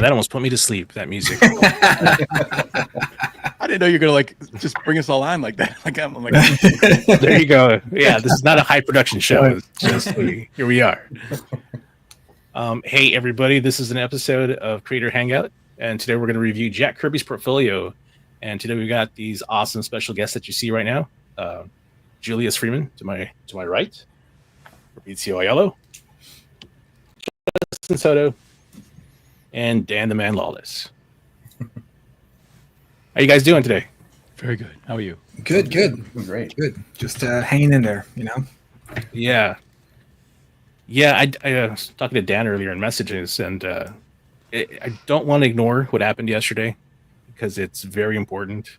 Man, that almost put me to sleep. That music. I didn't know you were gonna like just bring us all on like that. I'm like, there you go. Yeah, this is not a high production show. It's just here we are. Hey everybody, this is an episode of Creator Hangout, and today we're going to review Jack Kirby's portfolio. And today we got these awesome special guests that you see right now. Julius Freeman to my right, Fabrizio Aiello, Justin Soto, and Dan the Man Lawless. How you guys doing today? very good. How are you? Good. Great. Good. Just hanging in there, you know? Yeah. I was talking to Dan earlier in messages, and I don't want to ignore what happened yesterday because it's very important.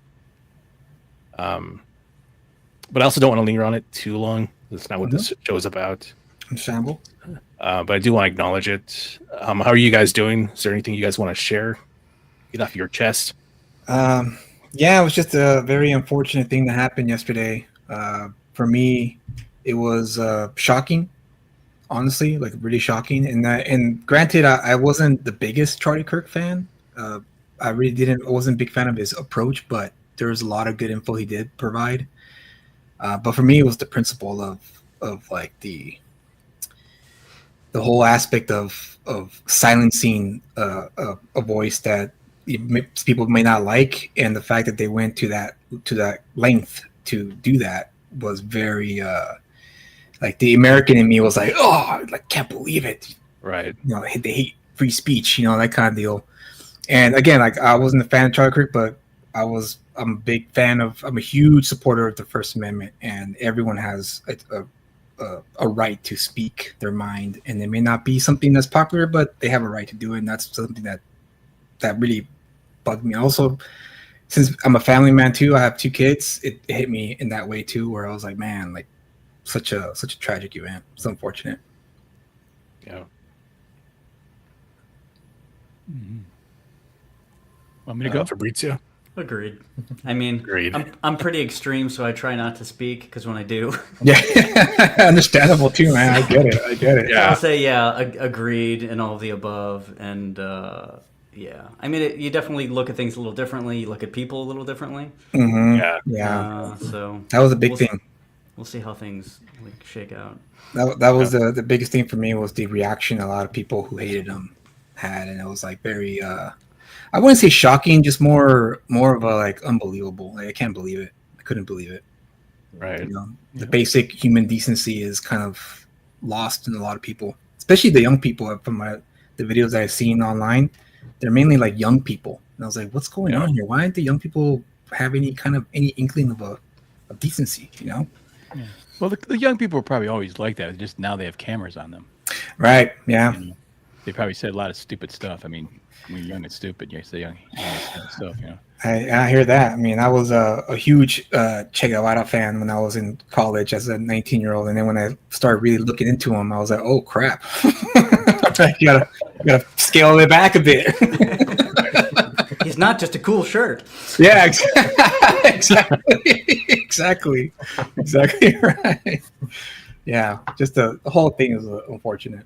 But I also don't want to linger on it too long. That's not what this show is about. Shamble. But I do want to acknowledge it. How are you guys doing? Is there anything you guys want to share? Get off your chest. Yeah, it was just a very unfortunate thing that happened yesterday. For me, it was shocking, honestly, like really shocking. And granted, I wasn't the biggest Charlie Kirk fan. I wasn't a big fan of his approach, but there was a lot of good info he did provide. But for me, it was the principle of like the whole aspect of silencing a voice that people may not like, and the fact that they went to that length to do that was very like the American in me was like, oh, like can't believe it, right? You know, they hate free speech, you know, that kind of deal. And again, like I wasn't a fan of Charlie Kirk, but I'm a huge supporter of the First Amendment, and everyone has a right to speak their mind, and it may not be something that's popular, but they have a right to do it, and that's something that really bugged me. Also, since I'm a family man too, I have 2 kids, it hit me in that way too, where I was like, man, like such a tragic event. It's unfortunate. Yeah. Mm-hmm. Want me to go? Fabrizio? Agreed. I mean, Agreed. I'm pretty extreme, so I try not to speak, because when I do... Yeah, understandable too, man. I get it. Yeah. I'll say, agreed, and all of the above, and yeah. I mean, you definitely look at things a little differently. You look at people a little differently. Mm-hmm. Yeah. So that was a big thing. We'll see how things like shake out. That was the biggest thing for me, was the reaction a lot of people who hated him had, and it was like very I wouldn't say shocking, just more of a like unbelievable. Like I can't believe it. I couldn't believe it. Right. You know, the basic human decency is kind of lost in a lot of people, especially the young people. From the videos that I've seen online, they're mainly like young people, and I was like, what's going on here? Why don't the young people have any inkling of decency? You know? Yeah. Well, the young people are probably always like that. Just now they have cameras on them. Right. Yeah. You know, they probably said a lot of stupid stuff. I mean, when you're young and stupid, you say young stuff, you know. I hear that. I mean, I was a huge Che Guevara fan when I was in college as a 19-year-old, and then when I started really looking into him, I was like, oh crap, you gotta scale it back a bit. He's not just a cool shirt. Yeah, exactly right. Yeah, just the whole thing is unfortunate.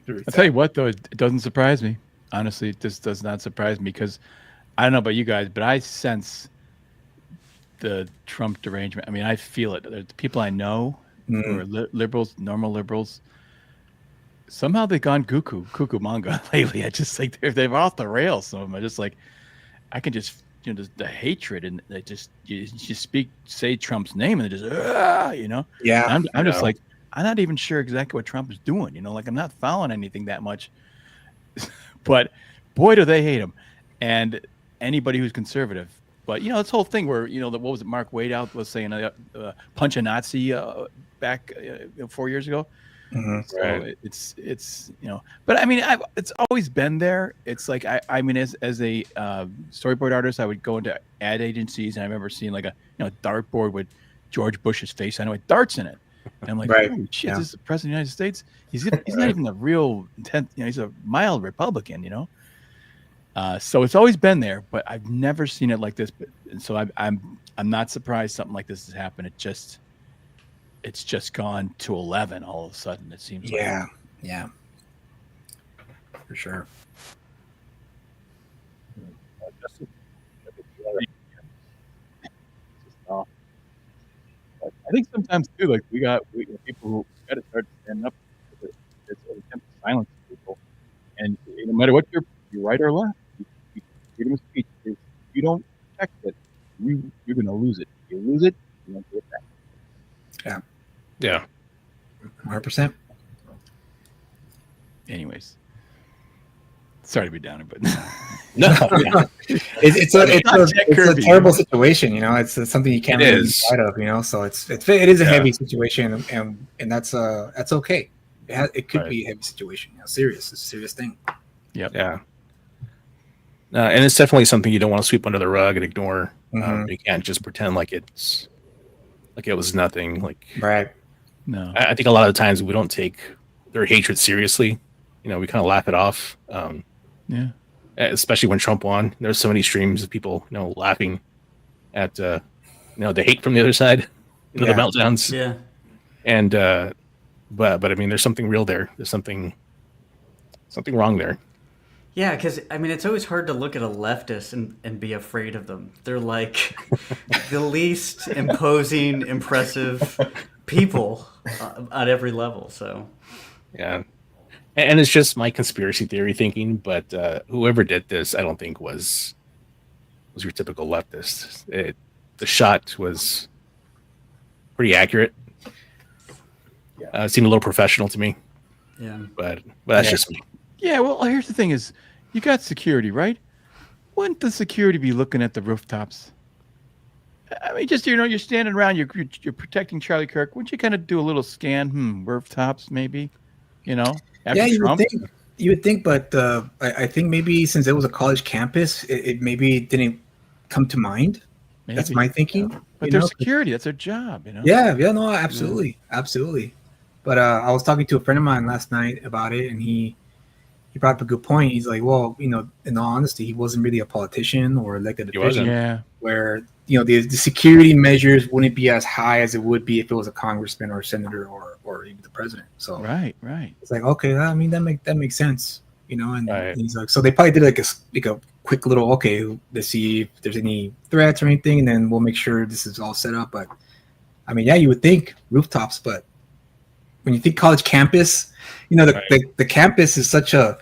I'll tell you what, though, it doesn't surprise me. Honestly, this does not surprise me, because I don't know about you guys, but I sense the Trump derangement. I mean, I feel it. The people I know who are liberals, normal liberals, somehow they've gone cuckoo manga lately. I just like they're off the rails. Some of them are just like, I can just, you know, just the hatred, and they just you say Trump's name, and they just you know. Yeah, and I'm just like, I'm not even sure exactly what Trump is doing. You know, like I'm not following anything that much. But boy, do they hate him, and anybody who's conservative. But you know, this whole thing where, you know, what was it? Mark Waid was saying, punch a Nazi back 4 years ago. Mm-hmm. So right. It's you know, but I mean, it's always been there. It's like I mean, as a storyboard artist, I would go into ad agencies, and I remember seeing like a dartboard with George Bush's face on it with darts in it. And I'm like, holy shit, this is the president of the United States. He's not even a real intent, you know, he's a mild Republican, you know. So it's always been there, but I've never seen it like this. And so I'm not surprised something like this has happened. It's just gone to 11 all of a sudden, it seems like. Yeah, for sure. I think sometimes too, like we people who got to start standing up. It's an attempt to silence people, and no matter what you're right or left, freedom of speech. If you don't protect it, you're going to lose it. If you lose it, you won't get it back. Yeah. 100%. Anyways, sorry to be downer, but No, It's a terrible situation, you know. It's something you can't It really is. get out of, you know. So it is a Yeah. heavy situation, and that's okay. It could Right. be a heavy situation, you know, serious. It's a serious thing. yeah. And it's definitely something you don't want to sweep under the rug and ignore. Mhm. You can't just pretend like it was nothing. Like Right. no. I think a lot of the times we don't take their hatred seriously. You know, we kind of laugh it off. Yeah. Especially when Trump won, there's so many streams of people, laughing at the hate from the other side, the Yeah. meltdowns. Yeah. And but I mean, there's something real there. There's something wrong there. Yeah, because I mean, it's always hard to look at a leftist and be afraid of them. They're like the least imposing, impressive people at every level. So Yeah. And it's just my conspiracy theory thinking, but whoever did this, I don't think was your typical leftist. The shot was pretty accurate. It seemed a little professional to me, yeah, but that's just me. Yeah, well, here's the thing: is you got security, right? Wouldn't the security be looking at the rooftops? I mean, just you're standing around, you're protecting Charlie Kirk. Wouldn't you kind of do a little scan? Rooftops, maybe. After Yeah, Trump. you would think, but I think maybe since it was a college campus, it maybe didn't come to mind. Maybe. That's my thinking. But you their know? security, that's their job. Yeah, no, absolutely. But I was talking to a friend of mine last night about it, and he brought up a good point. He's like, well, in all honesty, he wasn't really a politician or elected He wasn't. official. Yeah. Where the security measures wouldn't be as high as it would be if it was a congressman or a senator or even the president. So Right. it's like, okay, I mean that makes sense, And Right. he's like, so they probably did like a quick little, okay, let's see if there's any threats or anything, and then we'll make sure this is all set up. But I mean, yeah, you would think rooftops, but when you think college campus, the campus is such a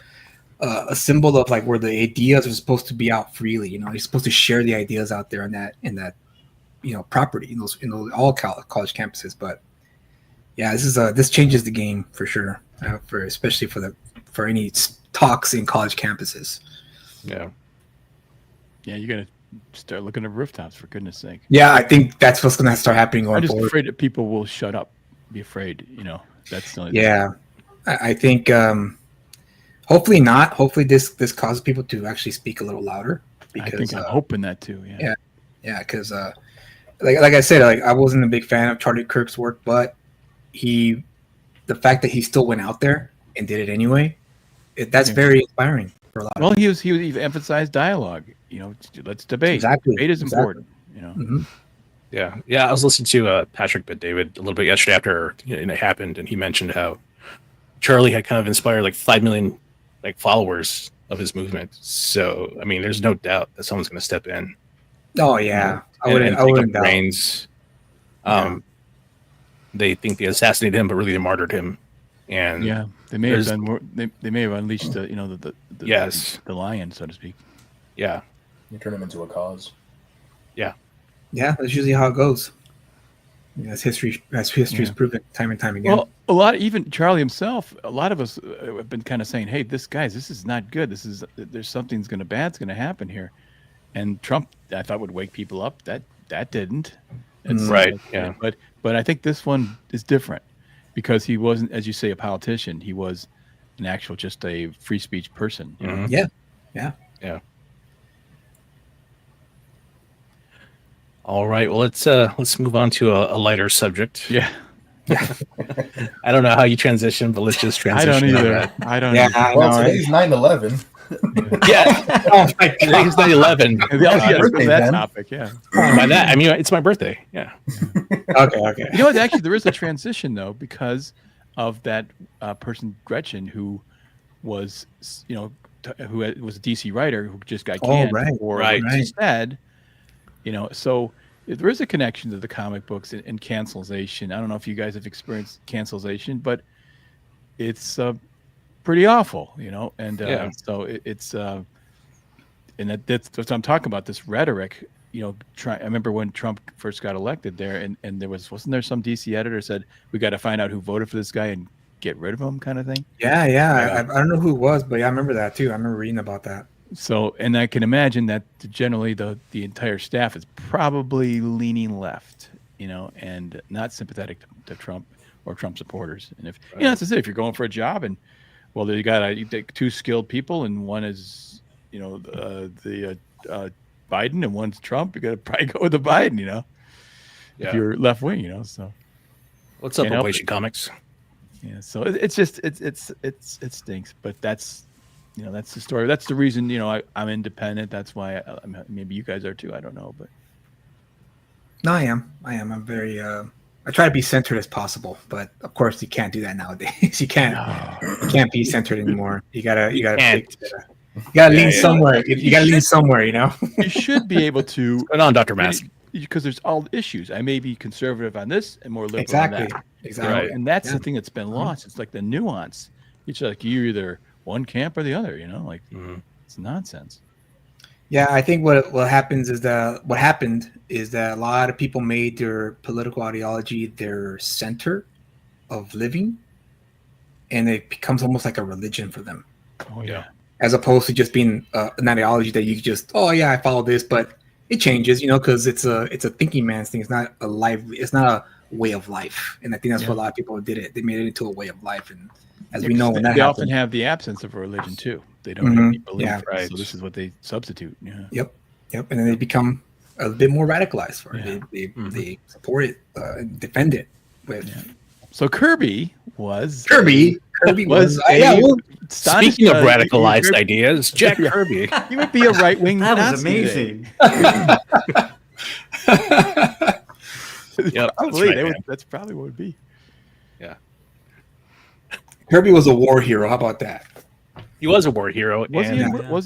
symbol of like where the ideas are supposed to be out freely. You're supposed to share the ideas out there in that property in those all college campuses. But yeah, this changes the game for sure, especially for any talks in college campuses. Yeah. Yeah, you got to start looking at rooftops, for goodness sake. Yeah, I think that's what's going to start happening going I'm just forward. afraid that people will shut up, be afraid. That's the only thing. Yeah, I think hopefully not. Hopefully this causes people to actually speak a little louder. Because, I think I'm hoping that too. Yeah. Yeah, because like I said, like I wasn't a big fan of Charlie Kirk's work, but the fact that he still went out there and did it anyway, that's very inspiring for a lot. Well, he emphasized dialogue. Let's debate. Exactly. Debate is important. Mhm. Yeah. I was listening to Patrick Bet-David a little bit yesterday after it happened, and he mentioned how Charlie had kind of inspired like 5 million followers of his movement. So I mean, there's no doubt that someone's going to step in. Oh yeah, I wouldn't take up doubt. Reins. They think they assassinated him, but really they martyred him. And yeah, they may have done more. They may have unleashed the yes, the lion, so to speak. Yeah, you turn him into a cause. Yeah, that's usually how it goes. As history's proven time and time again. Well, a lot, even Charlie himself, a lot of us have been kind of saying, "Hey, this is not good. There's something's bad's going to happen here." And Trump, I thought, would wake people up. That didn't. Right. Yeah. But I think this one is different because he wasn't, as you say, a politician. He was an actual, just a free speech person. Yeah. All right. Well, let's move on to a lighter subject. Yeah. I don't know how you transition, but let's just transition. I don't either. Well, today's 9/11. Yeah. Oh my God. Today's 9/11. Birthday, that Ben. topic, yeah. By that, I mean it's my birthday. Yeah. Okay. You know what? Actually, there is a transition though because of that person Gretchen who was, was a DC writer who just got Oh, canned right, for right. what he said. So there is a connection to the comic books and cancelization. I don't know if you guys have experienced cancelization, but it's pretty awful, and Yeah. so it's and that's what I'm talking about, this rhetoric. I remember when Trump first got elected there, and wasn't there some DC editor said we got to find out who voted for this guy and get rid of him, kind of thing. Yeah. Yeah. I don't know who it was, but yeah, I remember that too. I remember reading about that. So, and I can imagine that generally the entire staff is probably leaning left, and not sympathetic to Trump or Trump supporters. And if that's it, if you're going for a job and you take two skilled people and one is the Biden and one's Trump, you got to probably go with the Biden, Yeah. if you're left wing, so. What's up, Can't help Operation Comics? Yeah, so it's just it stinks, but that's that's the story. That's the reason I'm independent. That's why maybe you guys are too. I don't know, but No, I am. I'm very. I try to be centered as possible, but of course you can't do that nowadays. You can't be centered anymore. You gotta lean somewhere. You gotta lean somewhere. you should be able to. What's going on, Dr. Mask? Because there's all issues. I may be conservative on this and more liberal on that. Exactly. Right. And that's the thing that's been lost. It's like the nuance. It's like you're either one camp or the other. It's nonsense. Yeah, I think what happened is that a lot of people made their political ideology their center of living, and it becomes almost like a religion for them. Oh yeah. As opposed to just being an ideology that you just, I follow this, but it changes, because it's a thinking man's thing. It's not it's not a way of life, and I think that's what a lot of people did it. They made it into a way of life, and as we know, when that they happens, often have the absence of a religion too. They don't have any belief, right. So this is what they substitute. Yeah. Yep, and then they become a bit more radicalized for it. They support it, defend it with. So Kirby was Speaking of radicalized ideas, Jack Kirby. You would be a right wing. That was amazing. Yep, that's probably what it would be. Yeah. Kirby was a war hero. How about that? He was a war hero. Was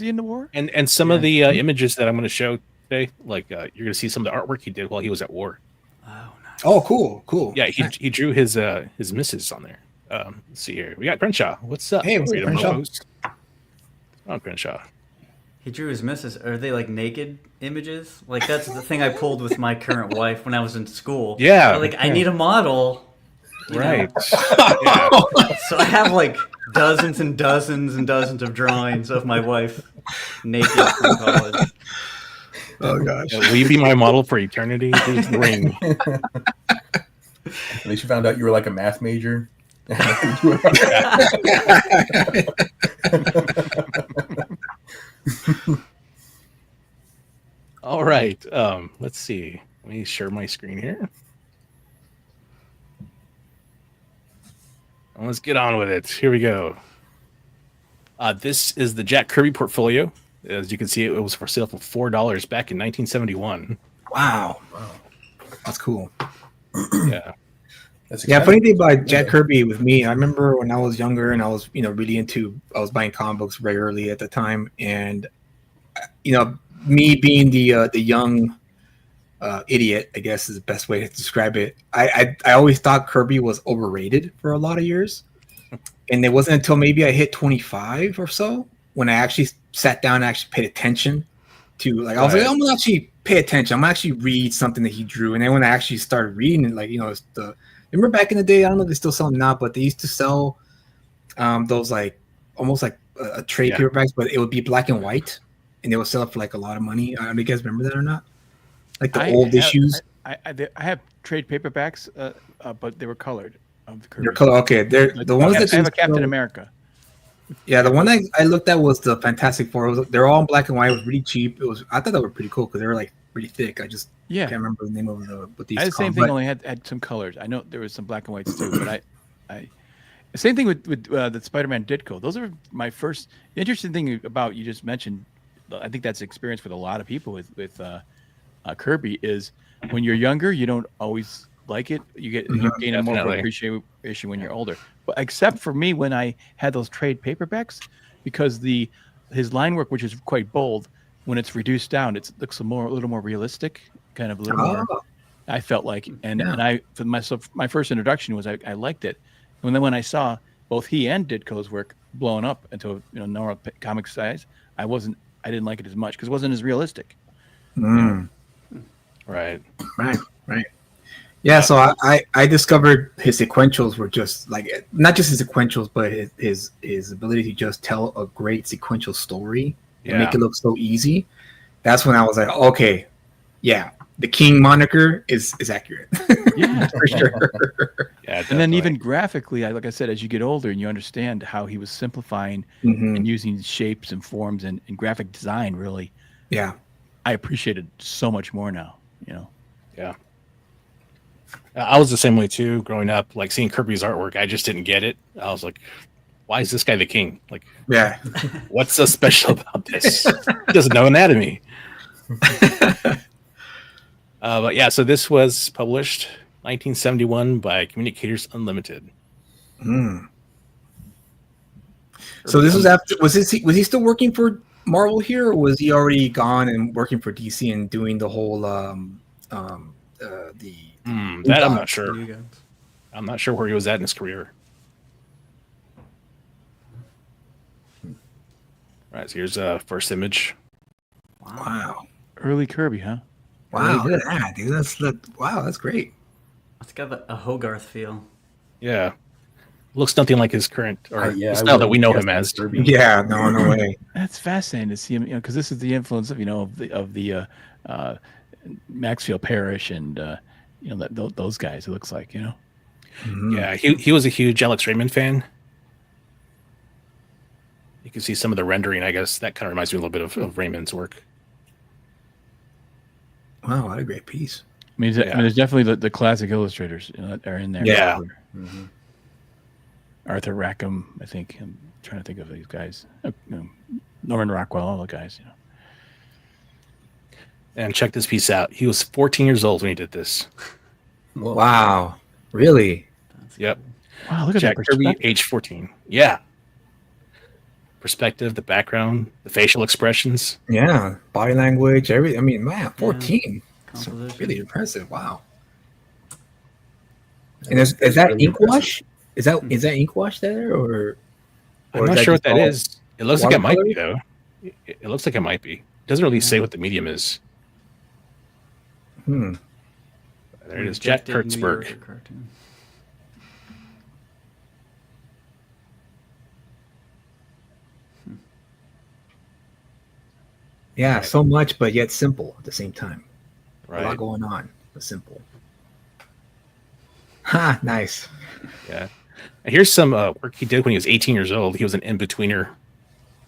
he in the war? And some of the images that I'm going to show today, like you're going to see some of the artwork he did while he was at war. Oh, nice. Oh, cool. Yeah, he drew his misses on there. Let's see here. We got Crenshaw. What's up? Hey, what's up, Crenshaw? Oh, Crenshaw. He drew his misses. Are they like naked images? Like that's the thing I pulled with my current wife when I was in school. Yeah. I need a model. Right. Yeah. So I have like dozens and dozens and dozens of drawings of my wife naked from college. Oh gosh. Will you be my model for eternity? Here's the ring. At least you found out you were like a math major. All right. Let's see. Let me share my screen here. And let's get on with it. Here we go. This is the Jack Kirby portfolio. As you can see, it was for sale for $4 back in 1971. Wow. That's cool. Yeah. Funny thing about Jack Kirby with me, I remember when I was younger and I was, really I was buying comic books regularly at the time. And, me being the young idiot, I guess is the best way to describe it. I always thought Kirby was overrated for a lot of years. And it wasn't until maybe I hit 25 or so when I actually sat down and actually paid attention to, I was like, I'm gonna actually pay attention. I'm gonna actually read something that he drew. And then when I actually started reading it, remember back in the day, I don't know if they still sell them now, but they used to sell those almost like a trade paperbacks, but it would be black and white, and they would sell it for a lot of money. I don't know if you guys remember that or not? Like the old issues. I have trade paperbacks, but they were colored. They're color. Okay, they're the ones that I have a Captain America. Yeah, the one I looked at was the Fantastic Four. They're all in black and white. It was really cheap. I thought they were pretty cool because they were pretty thick. I just can't remember the name of what these. I had the same thing. Only had some colors. I know there was some black and whites too, but I same thing with the Spider-Man Ditko. Those are my first. The interesting thing about you just mentioned, I think that's experience with a lot of people with Kirby is when you're younger, you don't always like it. You gain a more appreciation when you're older. But except for me, when I had those trade paperbacks, because the his line work, which is quite bold, when it's reduced down, it looks a little more realistic, kind of a little more. I felt like, and I for myself, my first introduction was I liked it, and then when I saw both he and Ditko's work blown up into normal comic size, I didn't like it as much because it wasn't as realistic. Mm. Right. Yeah, so I discovered his sequentials were just like, not just his sequentials, but his ability to just tell a great sequential story and make it look so easy. That's when I was like, okay, yeah, the King moniker is accurate. Yeah, for sure. Yeah, and then even graphically, like I said, as you get older and you understand how he was simplifying and using shapes and forms and graphic design, really, yeah, I appreciate it so much more now. Yeah. I was the same way too. Growing up, like seeing Kirby's artwork, I just didn't get it. I was like, "Why is this guy the king? Like, yeah, what's so special about this? He doesn't know anatomy." But yeah, so this was published 1971 by Communicators Unlimited. Mm. So this was after. Was he still working for Marvel here, or was he already gone and working for DC and doing the whole that I'm not sure. New Gods. I'm not sure where he was at in his career. All right, so here's a first image. Wow. Early Kirby, huh? Wow, look at that, dude. That's great. It's got a Hogarth feel. Yeah. Looks nothing like his current or Yeah, the style that we know him as. Kirby. Yeah, no way. That's fascinating to see him, because this is the influence of of the Maxfield Parrish and those guys. It looks like Yeah, he was a huge Alex Raymond fan. You can see some of the rendering. I guess that kind of reminds me a little bit of Raymond's work. Wow, what a great piece. I mean, there's definitely the classic illustrators that are in there. Yeah. Arthur Rackham, I think. I'm trying to think of these guys. Norman Rockwell, all the guys. And check this piece out. He was 14 years old when he did this. Wow, really? Yep. Wow, look at Jack that Kirby, perspective. age 14. Yeah. Perspective, the background, the facial expressions. Yeah, body language, everything. I mean, man, 14. That's Composition. really impressive. Wow. And is that really ink impressive. wash? Is that ink wash there, or I'm is not that sure what just that all is. It looks like it might be, watercolor? though. It looks like it might be. It doesn't really say what the medium is. Hmm. There it is. Jack Rejected New Yorker Kurtzberg. cartoon. Yeah, so much, but yet simple at the same time. A lot Right. going on, but simple. Ha, nice. Yeah. And here's some work he did when he was 18 years old. He was an in-betweener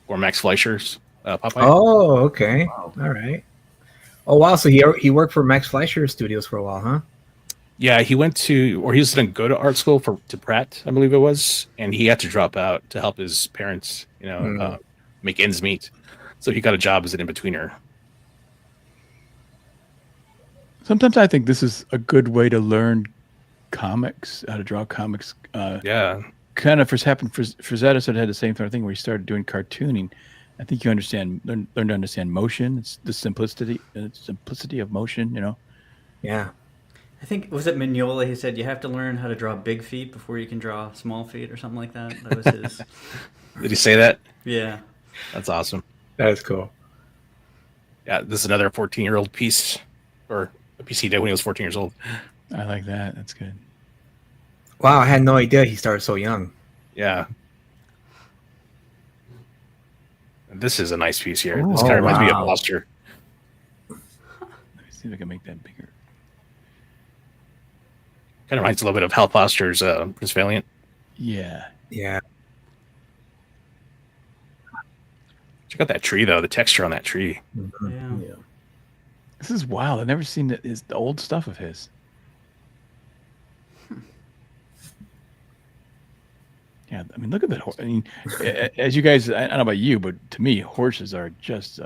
for Max Fleischer's Popeye. Oh, okay. All right. Oh, wow. So he worked for Max Fleischer Studios for a while, huh? Yeah, he went to, or he was going to go to art school to Pratt, I believe it was, and he had to drop out to help his parents, make ends meet. So he got a job as an in-betweener. Sometimes I think this is a good way to learn comics, how to draw comics. Yeah. Kind of first happened for Zeta, so it had the same sort of thing where he started doing cartooning. I think you learn to understand motion. It's the simplicity of motion, Yeah. I think, was it Mignola? He said you have to learn how to draw big feet before you can draw small feet or something like that. That was his. Did he say that? Yeah. That's awesome. That is cool. Yeah, this is another 14-year-old piece, or a piece he did when he was 14 years old. I like that. That's good. Wow, I had no idea he started so young. Yeah. And this is a nice piece here. This Oh, kind of reminds me of wow. Monster. Let me see if I can make that bigger. Kind of reminds a little bit of Hal Foster's Prince Valiant. Yeah. Yeah. Check out that tree, though. The texture on that tree. Mhm. Yeah. This is wild. I've never seen the old stuff of his. Yeah, I mean, look at that. I mean, as you guys, I don't know about you, but to me, horses are just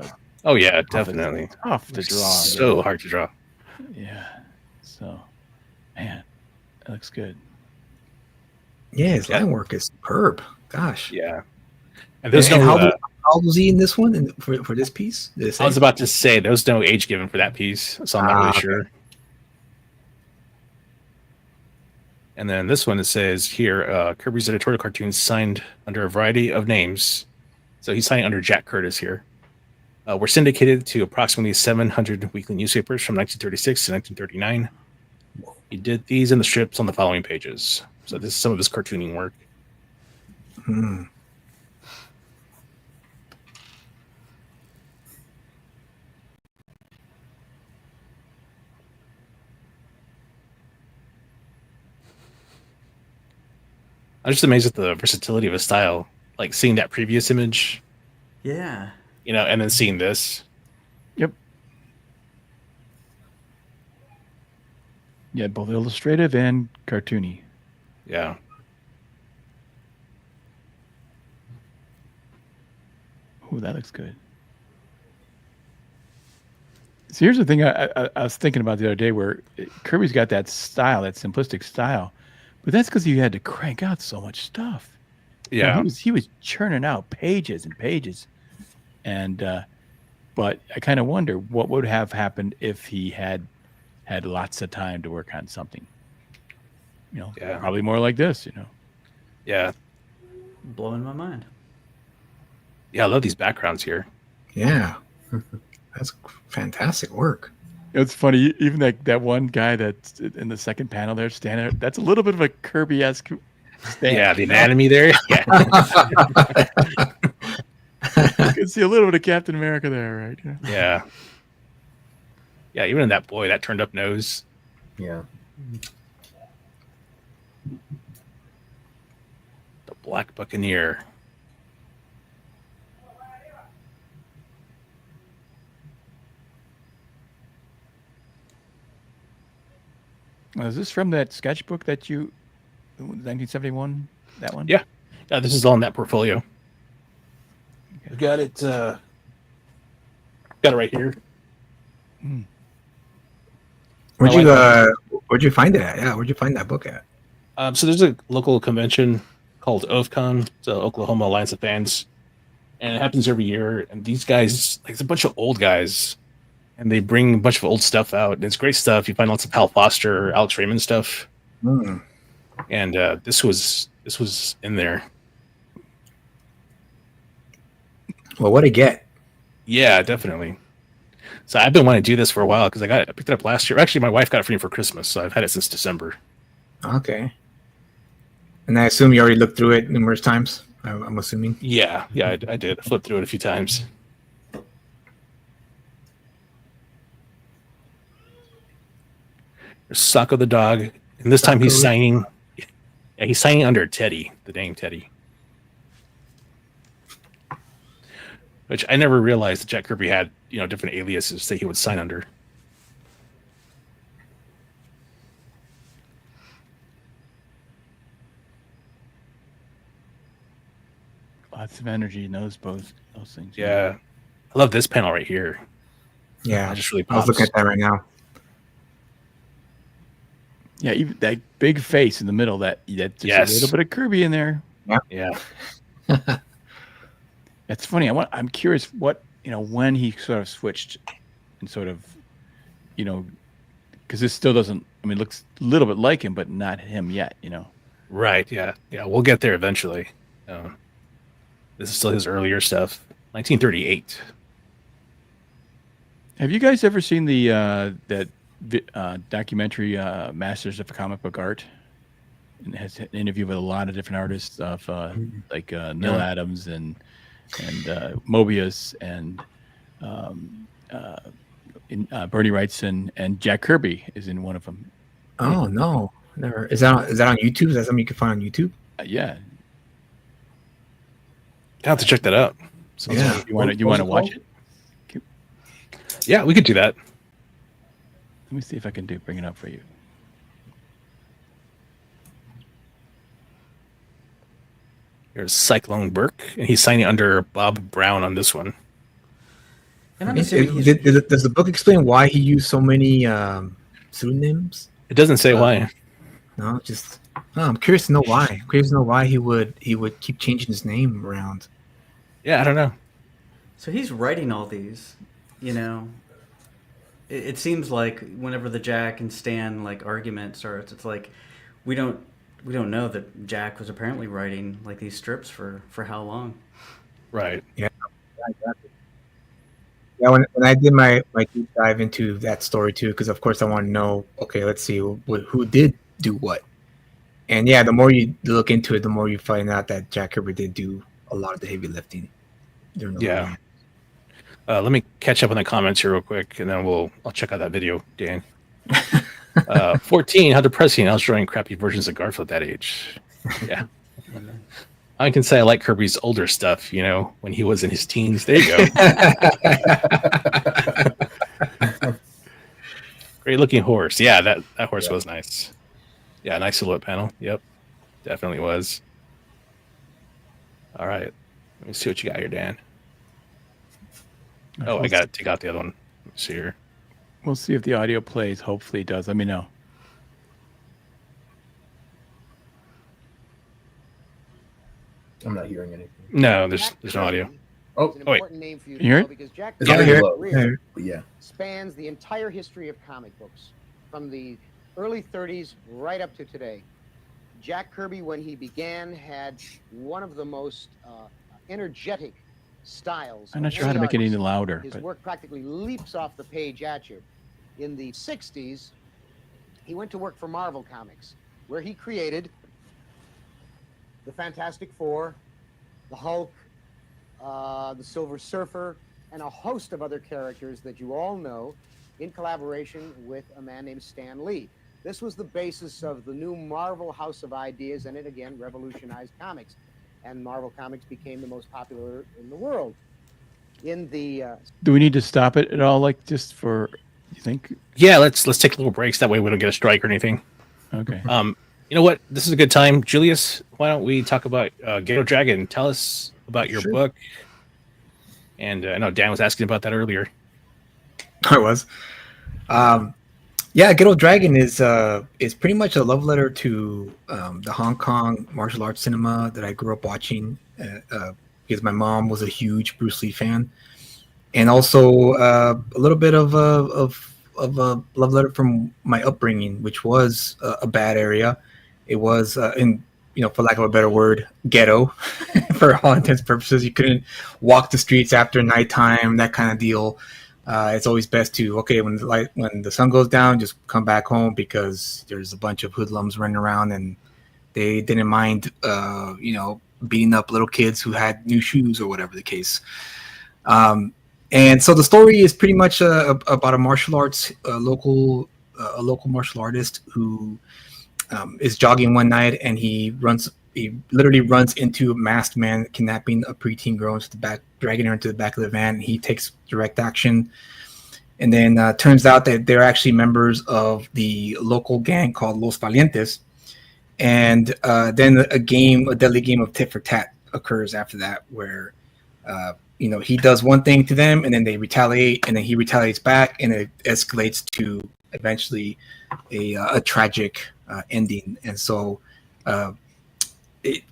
Oh, yeah, definitely. tough to draw. So hard to draw. Yeah. So, man, that looks good. Yeah, his Yeah. line work is superb. Gosh. Yeah. And there's And no, how How old was he in this one and for this piece? Did it say? I was about to say there was no age given for that piece, so I'm not really okay. sure. And then this one, it says here, Kirby's editorial cartoons signed under a variety of names. So he's signing under Jack Curtis here. Were syndicated to approximately 700 weekly newspapers from 1936 to 1939. He did these in the strips on the following pages. So this is some of his cartooning work. Hmm. I'm just amazed at the versatility of his style. Like seeing that previous image, Yeah. and then seeing this. Yep. Yeah, both illustrative and cartoony. Yeah. Oh, that looks good. So here's the thing I was thinking about the other day, where Kirby's got that style, that simplistic style, but that's because he had to crank out so much stuff. Yeah. He was churning out pages and pages, and but I kind of wonder what would have happened if he had lots of time to work on something. Yeah. Probably more like this. Yeah. Blowing my mind. Yeah, I love these backgrounds here. Yeah, that's fantastic work. It's funny, even that one guy that's in the second panel there, standing there, that's a little bit of a Kirby-esque stand. Yeah, the anatomy there. Yeah. You can see a little bit of Captain America there, right? Yeah. Yeah, even in that boy, that turned up nose. Yeah. The Black Buccaneer. Is this from that sketchbook that 1971? That one? Yeah. This is all in that portfolio. I've got it. Got it right here. Where'd you find it at? Yeah, where'd you find that book at? So there's a local convention called OFCON, so Oklahoma Alliance of Fans, and it happens every year. And these guys, like, it's a bunch of old guys, and they bring a bunch of old stuff out. And it's great stuff. You find lots of Hal Foster, Alex Raymond stuff, and this was in there. Well, what a get! Yeah, definitely. So I've been wanting to do this for a while because I picked it up last year. Actually, my wife got it for me for Christmas, so I've had it since December. Okay. And I assume you already looked through it numerous times. I'm assuming. Yeah, I did. I flipped through it a few times. There's Socko the dog, and this time he's signing. Yeah, he's signing under Teddy, the name Teddy. Which I never realized that Jack Kirby had, different aliases that he would sign under. Lots of energy in those things. Yeah. I love this panel right here. Yeah, It just really I was pops. looking at that right now. Yeah, even that big face in the middle, that's just Yes. a little bit of Kirby in there. Yeah. It's funny. I'm curious what, when he sort of switched and sort of, because this still doesn't, looks a little bit like him, but not him yet, Right. Yeah. Yeah. We'll get there eventually. This is still his earlier stuff. 1938. Have you guys ever seen that documentary, Masters of Comic Book Art? And it has an interview with a lot of different artists of Neil Adams and Mobius and Bernie Wrightson, and Jack Kirby is in one of them. Oh no, never. Is that on YouTube? Is that something you can find on YouTube? Yeah. I have to check that out. So Yeah. you want to watch it? Yeah, we could do that. Let me see if I can bring it up for you. Here's Cyclone Burke, and he's signing under Bob Brown on this one. And I'm assuming he's- Does the book explain why he used so many pseudonyms? It doesn't say why. No, just I'm curious to know why. I'm curious to know why he would keep changing his name around. Yeah, I don't know. So he's writing all these, you know. It seems like whenever the Jack and Stan like argument starts, it's like we don't know that Jack was apparently writing like these strips for how long. Right. Yeah, exactly. Yeah, when I did my deep dive into that story too, because of course I want to know. Okay, let's see who did do what. And yeah, the more you look into it, the more you find out that Jack Kirby did do a lot of the heavy lifting during the Yeah. Let me catch up on the comments here real quick, and then I'll check out that video, Dan. 14, how depressing. I was drawing crappy versions of Garfield at that age. Yeah. I can say I like Kirby's older stuff, you know, when he was in his teens. There you go. Great looking horse. Yeah, that horse was nice. Yeah, nice silhouette panel. Yep. Definitely was. All right. Let me see what you got here, Dan. Oh, I got to take out the other one. Let me see here. We'll see if the audio plays. Hopefully it does. Let me know. I'm not hearing anything. No, there's no audio. Oh, It's an wait. important name for you to You hear know it? because Jack It's Yeah, Kirby's I hear low. career But yeah. spans the entire history of comic books from the early 30s right up to today. Jack Kirby, when he began, had one of the most energetic styles. I'm not of sure how any to make it any artist. louder. His But work practically leaps off the page at you. In the 60s, he went to work for Marvel Comics, where he created the Fantastic Four, the Hulk, the Silver Surfer, and a host of other characters that you all know, in collaboration with a man named Stan Lee. This was the basis of the new Marvel House of Ideas, and it again revolutionized comics. And Marvel Comics became the most popular in the world. In the do we need to stop it at all? Like just for, you think? Yeah, let's take little breaks. That way we don't get a strike or anything. Okay. You know what? This is a good time. Julius, why don't we talk about Ghetto Dragon? Tell us about your book. And I know Dan was asking about that earlier. I was. Yeah, Ghetto Dragon is pretty much a love letter to the Hong Kong martial arts cinema that I grew up watching because my mom was a huge Bruce Lee fan, and also a little bit of a love letter from my upbringing, which was a bad area. It was for lack of a better word, ghetto for all intents and purposes. You couldn't walk the streets after nighttime, that kind of deal. It's always best to when the sun goes down, just come back home because there's a bunch of hoodlums running around and they didn't mind beating up little kids who had new shoes or whatever the case. And so the story is pretty much about a martial arts a local martial artist who is jogging one night and he literally runs into a masked man kidnapping a preteen girl into the back, dragging her into the back of the van. He takes direct action, and then turns out that they're actually members of the local gang called Los Valientes. And then a deadly game of tit for tat occurs after that, where he does one thing to them, and then they retaliate, and then he retaliates back, and it escalates to eventually a tragic ending. And so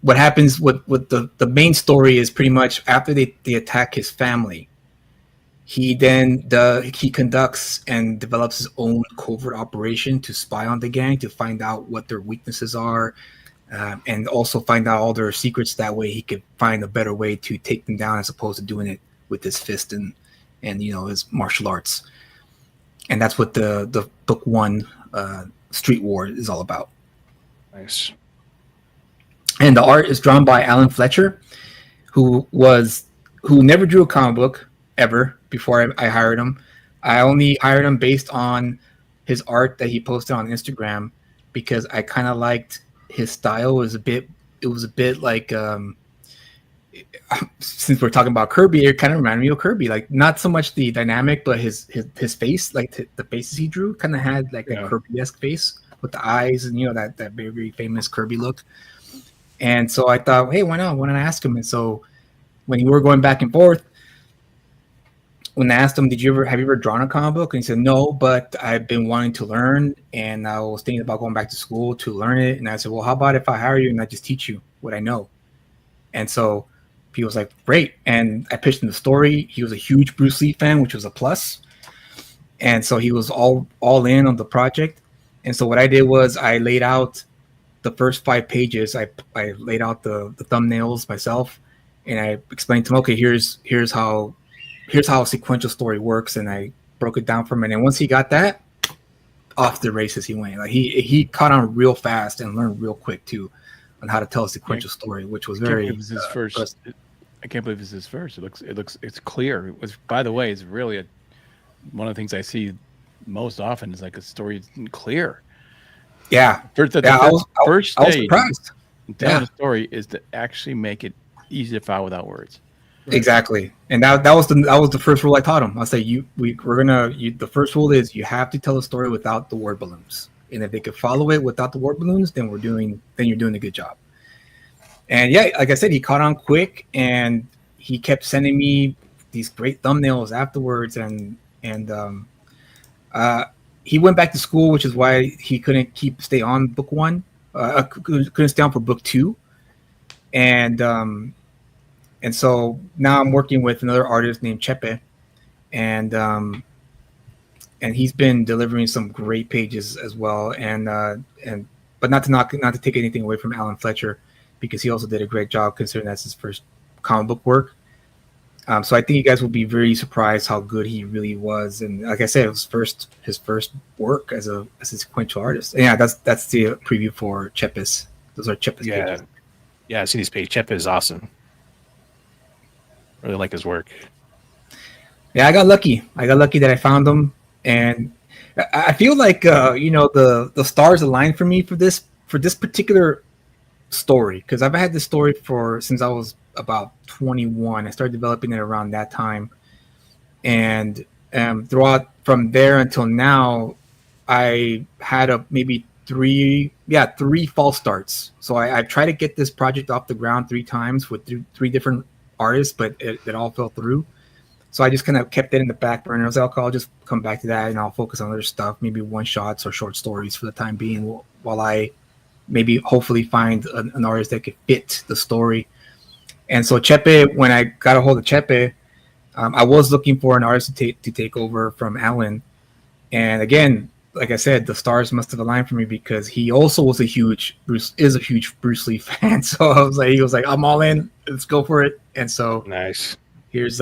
what happens with the main story is pretty much after they attack his family, he conducts and develops his own covert operation to spy on the gang, to find out what their weaknesses are, and also find out all their secrets. That way he could find a better way to take them down as opposed to doing it with his fist and his martial arts. And that's what the book one, Street War, is all about. Nice. And the art is drawn by Alan Fletcher, who never drew a comic book ever before I hired him. I only hired him based on his art that he posted on Instagram because I kind of liked his style. It was a bit like since we're talking about Kirby, it kind of reminded me of Kirby. Like not so much the dynamic, but his face, like the faces he drew, kind of had like a Kirby-esque face with the eyes and that very, very famous Kirby look. And so I thought, hey, why not? Why don't I ask him? And so when we were going back and forth, when I asked him, have you ever drawn a comic book? And he said, no, but I've been wanting to learn, and I was thinking about going back to school to learn it. And I said, well, how about if I hire you and I just teach you what I know? And so he was like, great. And I pitched him the story. He was a huge Bruce Lee fan, which was a plus. And so he was all in on the project. And so what I did was I laid out the first 5 pages. I laid out the thumbnails myself, and I explained to him, okay, here's how a sequential story works, and I broke it down for him. And once he got that, off the races he went. Like he caught on real fast and learned real quick too on how to tell a sequential story, which was very. It was his first. I can't believe it's his first. It's clear. It was, by the way, it's really one of the things I see most often is like a story is clear. Yeah. First I was surprised. Telling a story is to actually make it easy to follow without words. Exactly, and that was the first rule I taught him. I say the first rule is you have to tell a story without the word balloons, and if they could follow it without the word balloons, then you're doing a good job. And yeah, like I said, he caught on quick, and he kept sending me these great thumbnails afterwards, and he went back to school, which is why he couldn't stay on book 1, couldn't stay on for book 2, and so now I'm working with another artist named Chepe, and he's been delivering some great pages as well. But not to take anything away from Alan Fletcher, because he also did a great job considering that's his first comic book work. So I think you guys will be very surprised how good he really was. And like I said, it was his first work as a sequential artist. And yeah, that's the preview for Cephas. Those are Cephas pages. Yeah, I've seen his page. Chepe is awesome. Really like his work. Yeah, I got lucky. That I found him, and I feel like the stars aligned for me for this particular story, because I've had this story since I was about 21. I started developing it around that time, and throughout from there until now, I had maybe three false starts. So I tried to get this project off the ground 3 times with 3 different artists, but it all fell through. So I just kind of kept it in the back burner. I was like, okay, I'll just come back to that and I'll focus on other stuff, maybe one-shots or short stories for the time being, while I maybe hopefully find an artist that could fit the story. And so Chepe, when I got a hold of Chepe, I was looking for an artist to take over from Alan. And again, like I said, the stars must have aligned for me, because he also was a huge Bruce Lee fan. So he was like, I'm all in, let's go for it. And so nice. Here's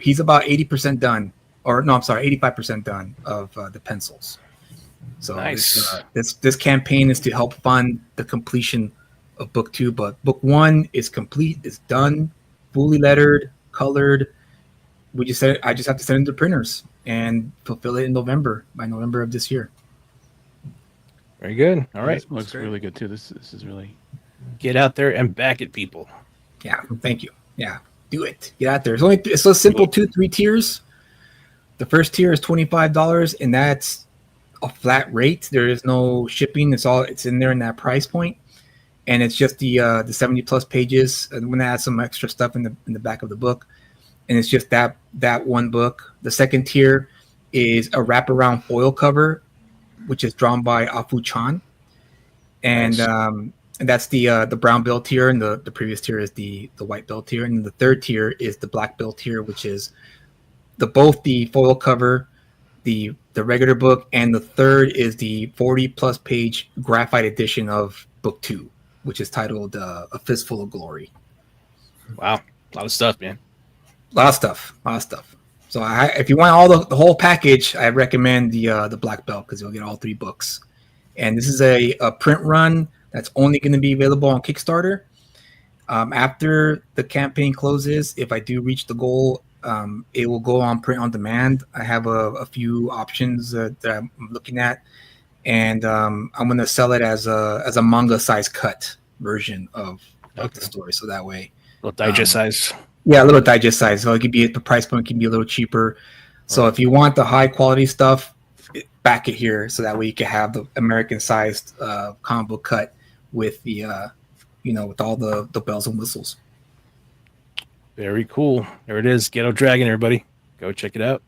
he's about 80% done, or no, I'm sorry, 85% done of the pencils. So nice. This campaign is to help fund the completion of book 2, but book 1 is complete, it's done, fully lettered, colored. I just have to send it to printers and fulfill it by November of this year. Very good. All right. This looks really good too. This is really, get out there and back it, people. Yeah, thank you. Yeah, do it. Get out there. It's so simple. 2-3 tiers. The first tier is $25, and that's a flat rate. There is no shipping. It's in there in that price point, and it's just the 70+ pages. And when I add some extra stuff in the back of the book, and it's just that one book. The second tier is a wraparound foil cover, which is drawn by Afu Chan, and nice. And that's the brown belt tier, and the previous tier is the white belt tier, and the third tier is the black belt tier, which is both the foil cover, the regular book, and the third is the 40+ page graphite edition of book 2, which is titled A Fistful of Glory. Wow, a lot of stuff, man. A lot of stuff. So if you want all the whole package, I recommend the black belt, because you'll get all 3 books. And this is a print run that's only going to be available on Kickstarter. After the campaign closes, if I do reach the goal, it will go on print on demand. I have a few options that I'm looking at, and I'm going to sell it as a manga size cut version of the story. So that way, a little digest size. Yeah, a little digest size. So it could be the price point can be a little cheaper. So if you want the high quality stuff, back it here, so that way you can have the American sized comic book cut with the with all the bells and whistles. Very cool. There it is, Ghetto Dragon. Everybody, go check it out.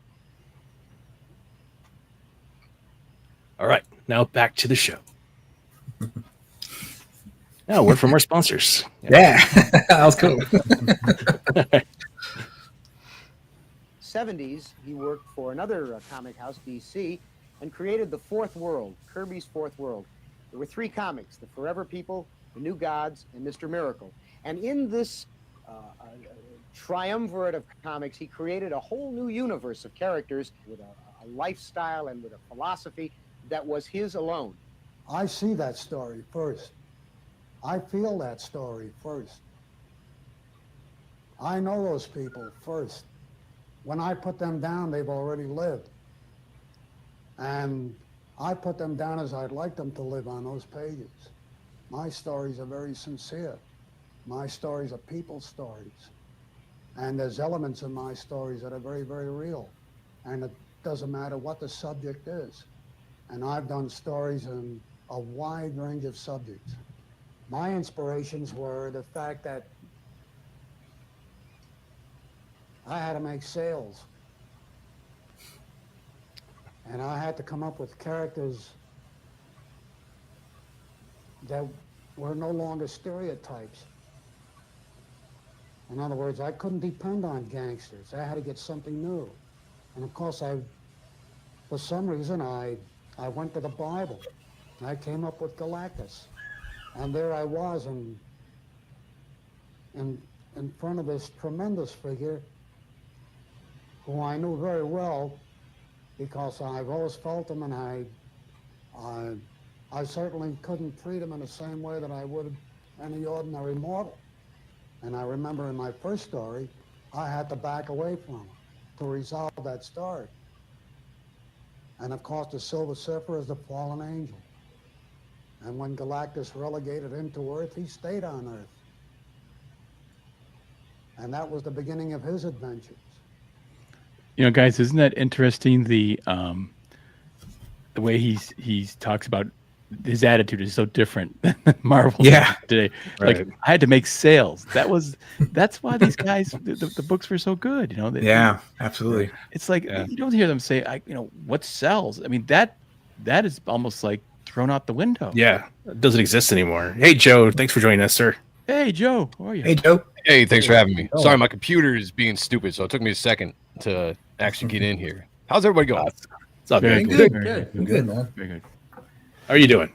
All right, now back to the show. Now, word from our sponsors. Yeah, that was cool. 70s, he worked for another comic house, DC, and created the Fourth World, Kirby's Fourth World. There were 3 comics, The Forever People, The New Gods, and Mr. Miracle. And in this triumvirate of comics, he created a whole new universe of characters with a lifestyle and with a philosophy that was his alone. I see that story first. I feel that story first. I know those people first. When I put them down, they've already lived. And I put them down as I'd like them to live on those pages. My stories are very sincere. My stories are people's stories. And there's elements in my stories that are very, very real. And it doesn't matter what the subject is. And I've done stories in a wide range of subjects. My inspirations were the fact that I had to make sales. And I had to come up with characters that were no longer stereotypes. In other words, I couldn't depend on gangsters. I had to get something new. And of course, for some reason, I went to the Bible. And I came up with Galactus. And there I was in front of this tremendous figure who I knew very well because I've always felt him, and I certainly couldn't treat him in the same way that I would any ordinary mortal. And I remember in my first story, I had to back away from him to resolve that story. And of course, the Silver Surfer is the fallen angel. And when Galactus relegated him to Earth, he stayed on Earth. And that was the beginning of his adventures. You know, guys, isn't that interesting? The way he talks about his attitude is so different than Marvel today. Right. Like, I had to make sales. That's why these guys, the books were so good. You know. Absolutely. It's like you don't hear them say, what sells. I mean, that is almost like thrown out the window. Yeah, it doesn't exist anymore. Hey, Joe, thanks for joining us, sir. Hey, Joe, how are you? Hey, Joe. Hey, thanks for having me. Sorry, my computer is being stupid, so it took me a second to actually get in here. How's everybody going? It's all Very good. good. Good, man. Very good. How are you doing?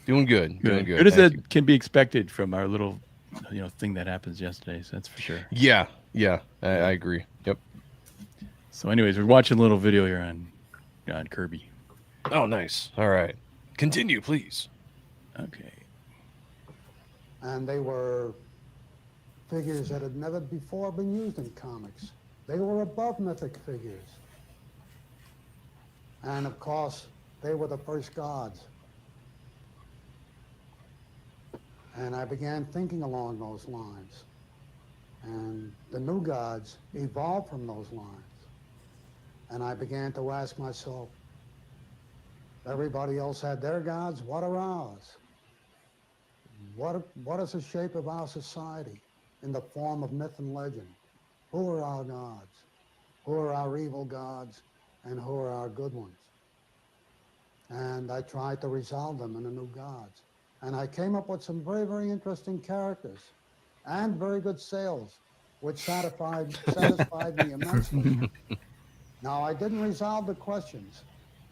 Doing good. Doing good. Good as Thank it you. can be expected from our little, thing that happens yesterday. So that's for sure. Yeah, I agree. Yep. So, anyways, we're watching a little video here on Kirby. Oh, nice. All right. Continue, please. Okay. And they were figures that had never before been used in comics. They were above mythic figures. And of course, they were the first gods. And I began thinking along those lines. And the new gods evolved from those lines. And I began to ask myself, everybody else had their gods, what are ours? What is the shape of our society in the form of myth and legend? Who are our gods? Who are our evil gods? And who are our good ones? And I tried to resolve them in the new gods. And I came up with some very, very interesting characters and very good sales, which satisfied me immensely. Now, I didn't resolve the questions.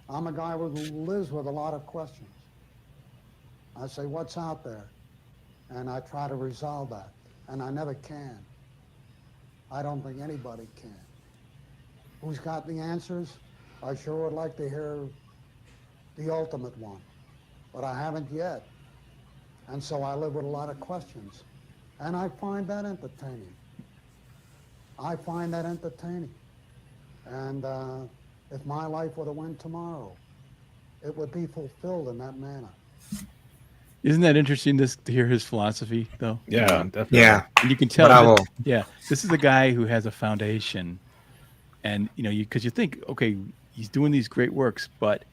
I'm a guy who lives with a lot of questions. I say, what's out there? And I try to resolve that. And I never can. I don't think anybody can. Who's got the answers? I sure would like to hear the ultimate one, but I haven't yet. And so I live with a lot of questions. And I find that entertaining. And if my life were to win tomorrow, it would be fulfilled in that manner. Isn't that interesting to hear his philosophy, though? Yeah, definitely. Yeah. And you can tell. Bravo. This is a guy who has a foundation, and because you think, okay, he's doing these great works, but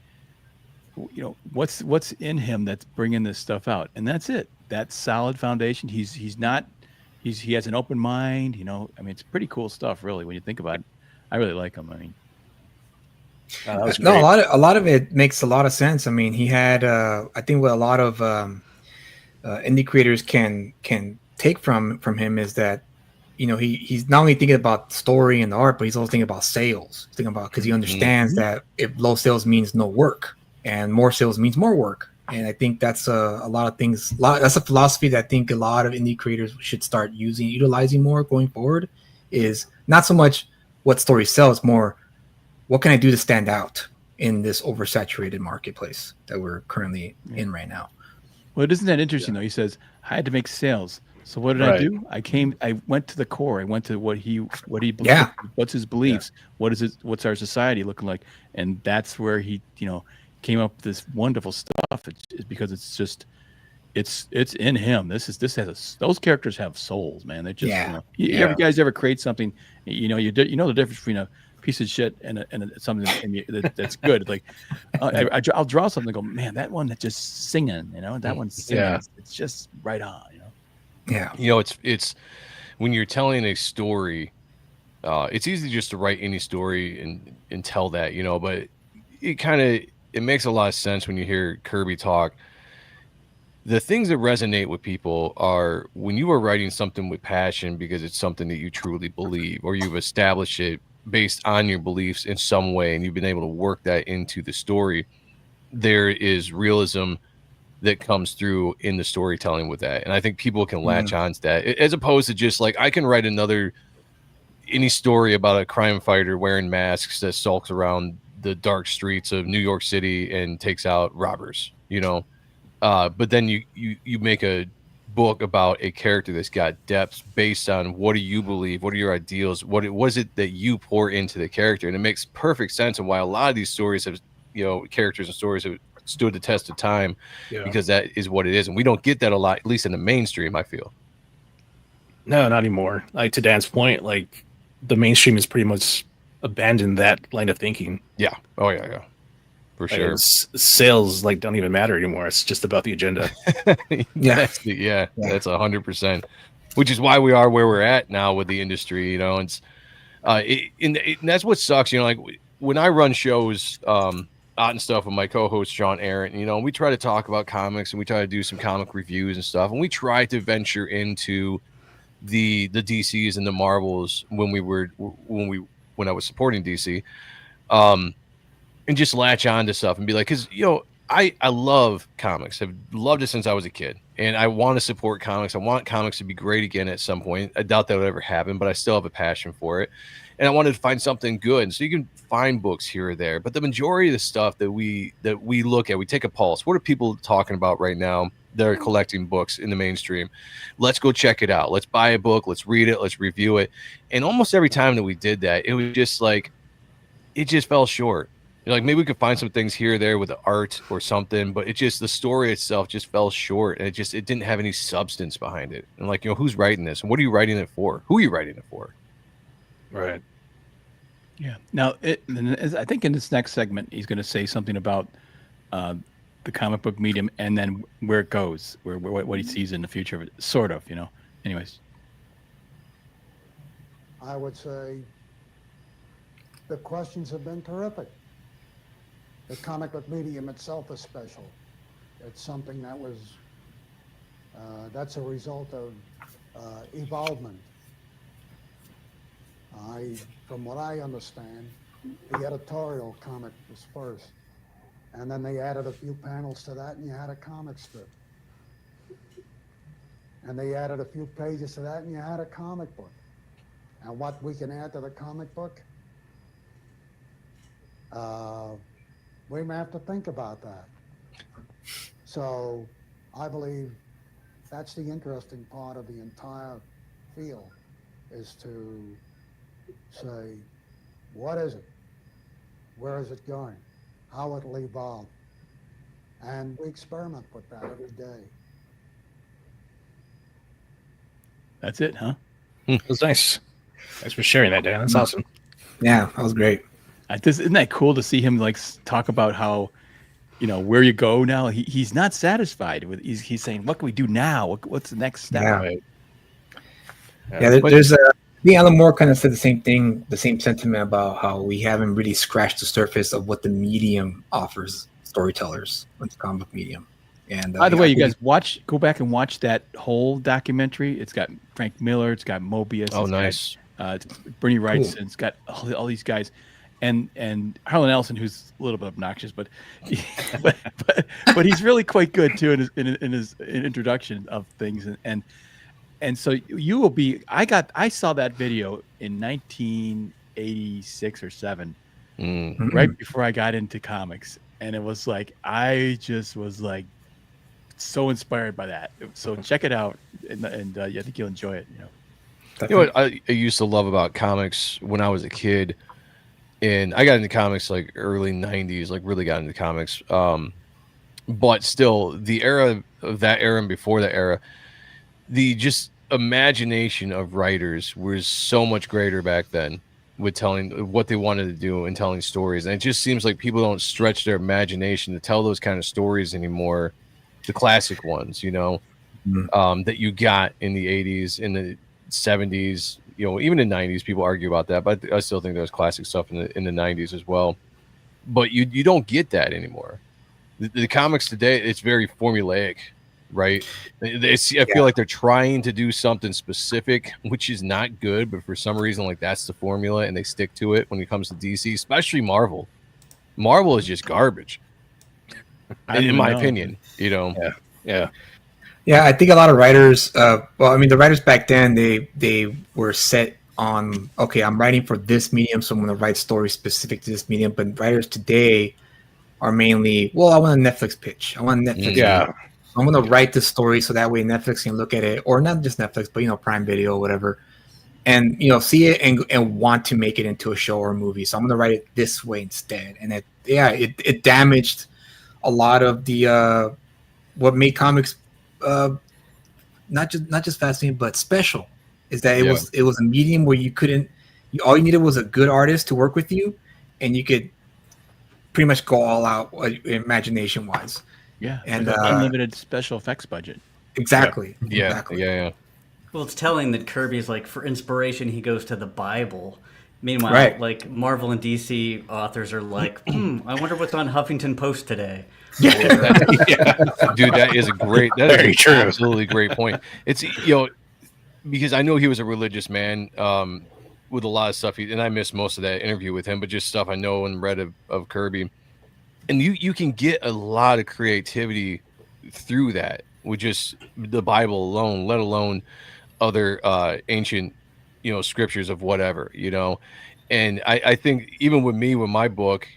what's in him that's bringing this stuff out, and that's it. That solid foundation. He has an open mind. I mean, it's pretty cool stuff, really, when you think about it. I really like him. I mean, that was No, great. a lot of it makes a lot of sense. I mean, he had, I think, with a lot of indie creators can take from him is that, you know, he's not only thinking about story and the art, but he's also thinking about sales. He's thinking about, because he understands that if low sales means no work, and more sales means more work. And I think that's a lot of things. That's a philosophy that I think a lot of indie creators should start utilizing more going forward. Is not so much what story sells, more what can I do to stand out in this oversaturated marketplace that we're currently in right now. Well, isn't that interesting though? He says I had to make sales. So what did I do? I went to the core. I went to what he believes. Yeah. What's his beliefs? What's our society looking like? And that's where he, you know, came up with this wonderful stuff. It's because it's just, it's in him. This has those characters have souls, man. They just, you know, you guys ever create something, you know, you know the difference between a piece of shit and something that's good. Like I'll draw something and go, man, that one that's just singing, you know, that one's singing. It's just right on, you know. Yeah. You know, it's when you're telling a story, it's easy just to write any story and tell that, you know, but it makes a lot of sense when you hear Kirby talk. The things that resonate with people are when you are writing something with passion because it's something that you truly believe, or you've established it based on your beliefs in some way, and you've been able to work that into the story. There is realism that comes through in the storytelling with that. And I think people can latch on to that, as opposed to just like, I can write any story about a crime fighter wearing masks that sulks around the dark streets of New York City and takes out robbers, you know? But then you make a book about a character that's got depth based on what do you believe? What are your ideals? What was it that you pour into the character? And it makes perfect sense and why a lot of these stories have, you know, characters and stories have stood the test of time, because that is what it is. And we don't get that a lot, at least in the mainstream, I feel. No, not anymore. Like, to Dan's point, like, the mainstream has pretty much abandoned that line of thinking. Yeah. Oh yeah. For sure. Like, sales like don't even matter anymore. It's just about the agenda. That's 100%. Which is why we are where we're at now with the industry. You know, and that's what sucks. You know, like when I run shows out and stuff with my co-host John Aaron, you know, we try to talk about comics and we try to do some comic reviews and stuff, and we try to venture into the DCs and the Marvels when I was supporting DC, and just latch on to stuff and be like, because, you know, I love comics. I've loved it since I was a kid, and I want to support comics. I want comics to be great again at some point. I doubt that would ever happen, but I still have a passion for it, and I wanted to find something good. And so you can find books here or there, but the majority of the stuff that we look at, we take a pulse. What are people talking about right now that are collecting books in the mainstream? Let's go check it out. Let's buy a book. Let's read it. Let's review it. And almost every time that we did that, it was just like, it just fell short. You know, like maybe we could find some things here or there with the art or something, but it just, the story itself just fell short, and it didn't have any substance behind it. And like, you know, who's writing this and what are you writing it for? Who are you writing it for? Right. Yeah. Now, I think in this next segment, he's going to say something about the comic book medium and then where it goes, what he sees in the future of it, sort of, you know. Anyways. I would say the questions have been terrific. The comic book medium itself is special. It's something that was, that's a result of evolvement. From what I understand, the editorial comic was first, and then they added a few panels to that, and you had a comic strip. And they added a few pages to that, and you had a comic book. And what we can add to the comic book, we may have to think about that. So I believe that's the interesting part of the entire field, is to say, what is it? Where is it going? How it'll evolve? And we experiment with that every day. That's it, huh? It was nice. Thanks for sharing that, Dan. That's awesome. Yeah, that was great. Isn't that cool to see him like talk about how, you know, where you go now? He's not satisfied with. He's saying, what can we do now? What's the next step? Yeah, Right. there's a. I think Alan Moore kind of said the same thing, the same sentiment about how we haven't really scratched the surface of what the medium offers storytellers with the comic book medium. And by the yeah, way, I you think- guys go back and watch that whole documentary. It's got Frank Miller, it's got Mobius, Oh, it's nice. got, Bernie Wrightson, Cool. it's got all these guys, and Harlan Ellison, who's a little bit obnoxious, but but he's really quite good too in his introduction of things, and so you will be. I saw that video in 1986 or 7, Mm. right before I got into comics, and it was like I just was like so inspired by that. So check it out, and yeah, I think you'll enjoy it. You know what I used to love about comics when I was a kid, and I got into comics like early 90s, like really got into comics. But still, the era of that era and before that era, the just imagination of writers was so much greater back then with telling what they wanted to do and telling stories. And it just seems like people don't stretch their imagination to tell those kind of stories anymore. The classic ones, that you got in the 80s, in the 70s, even in the 90s, people argue about that, but I still think there's classic stuff in the 90s as well. But you don't get that anymore. The comics today, it's very formulaic, right? I feel like they're trying to do something specific, which is not good, but for some reason, like that's the formula, and they stick to it when it comes to DC, especially Marvel. Marvel is just garbage, in my opinion. Yeah. Yeah, I think a lot of writers. Well, I mean, the writers back then they were set on, okay, I'm writing for this medium, so I'm going to write stories specific to this medium. But writers today are mainly, well, I want a Netflix pitch. I want a Netflix. Yeah. Pitch. I'm going to write the story so that way Netflix can look at it, or not just Netflix, but Prime Video, whatever, and see it and want to make it into a show or a movie. So I'm going to write it this way instead, and it damaged a lot of the what made comics. Not just fascinating, but special, is that it was a medium where you couldn't. All you needed was a good artist to work with you, and you could pretty much go all out imagination wise. Yeah, and with an unlimited special effects budget. Exactly. Yeah. Exactly. Yeah. Well, it's telling that Kirby's like, for inspiration, he goes to the Bible. Meanwhile, Right. like Marvel and DC authors are like, I wonder what's on Huffington Post today. Dude, that is a great, Very true. Absolutely great point. It's because I know he was a religious man with a lot of stuff, and I missed most of that interview with him, but just stuff I know and read of Kirby, and you can get a lot of creativity through that with just the Bible alone, let alone other ancient scriptures of whatever, and I think even with me, with my book,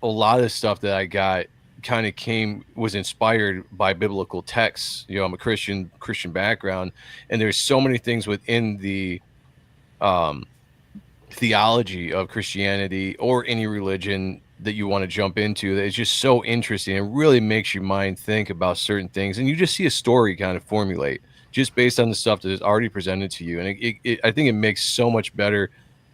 a lot of stuff that I got kind of was inspired by biblical texts. I'm a Christian background, and there's so many things within the theology of Christianity or any religion that you want to jump into that is just so interesting. It really makes your mind think about certain things, and you just see a story kind of formulate just based on the stuff that is already presented to you. And I think it makes so much better,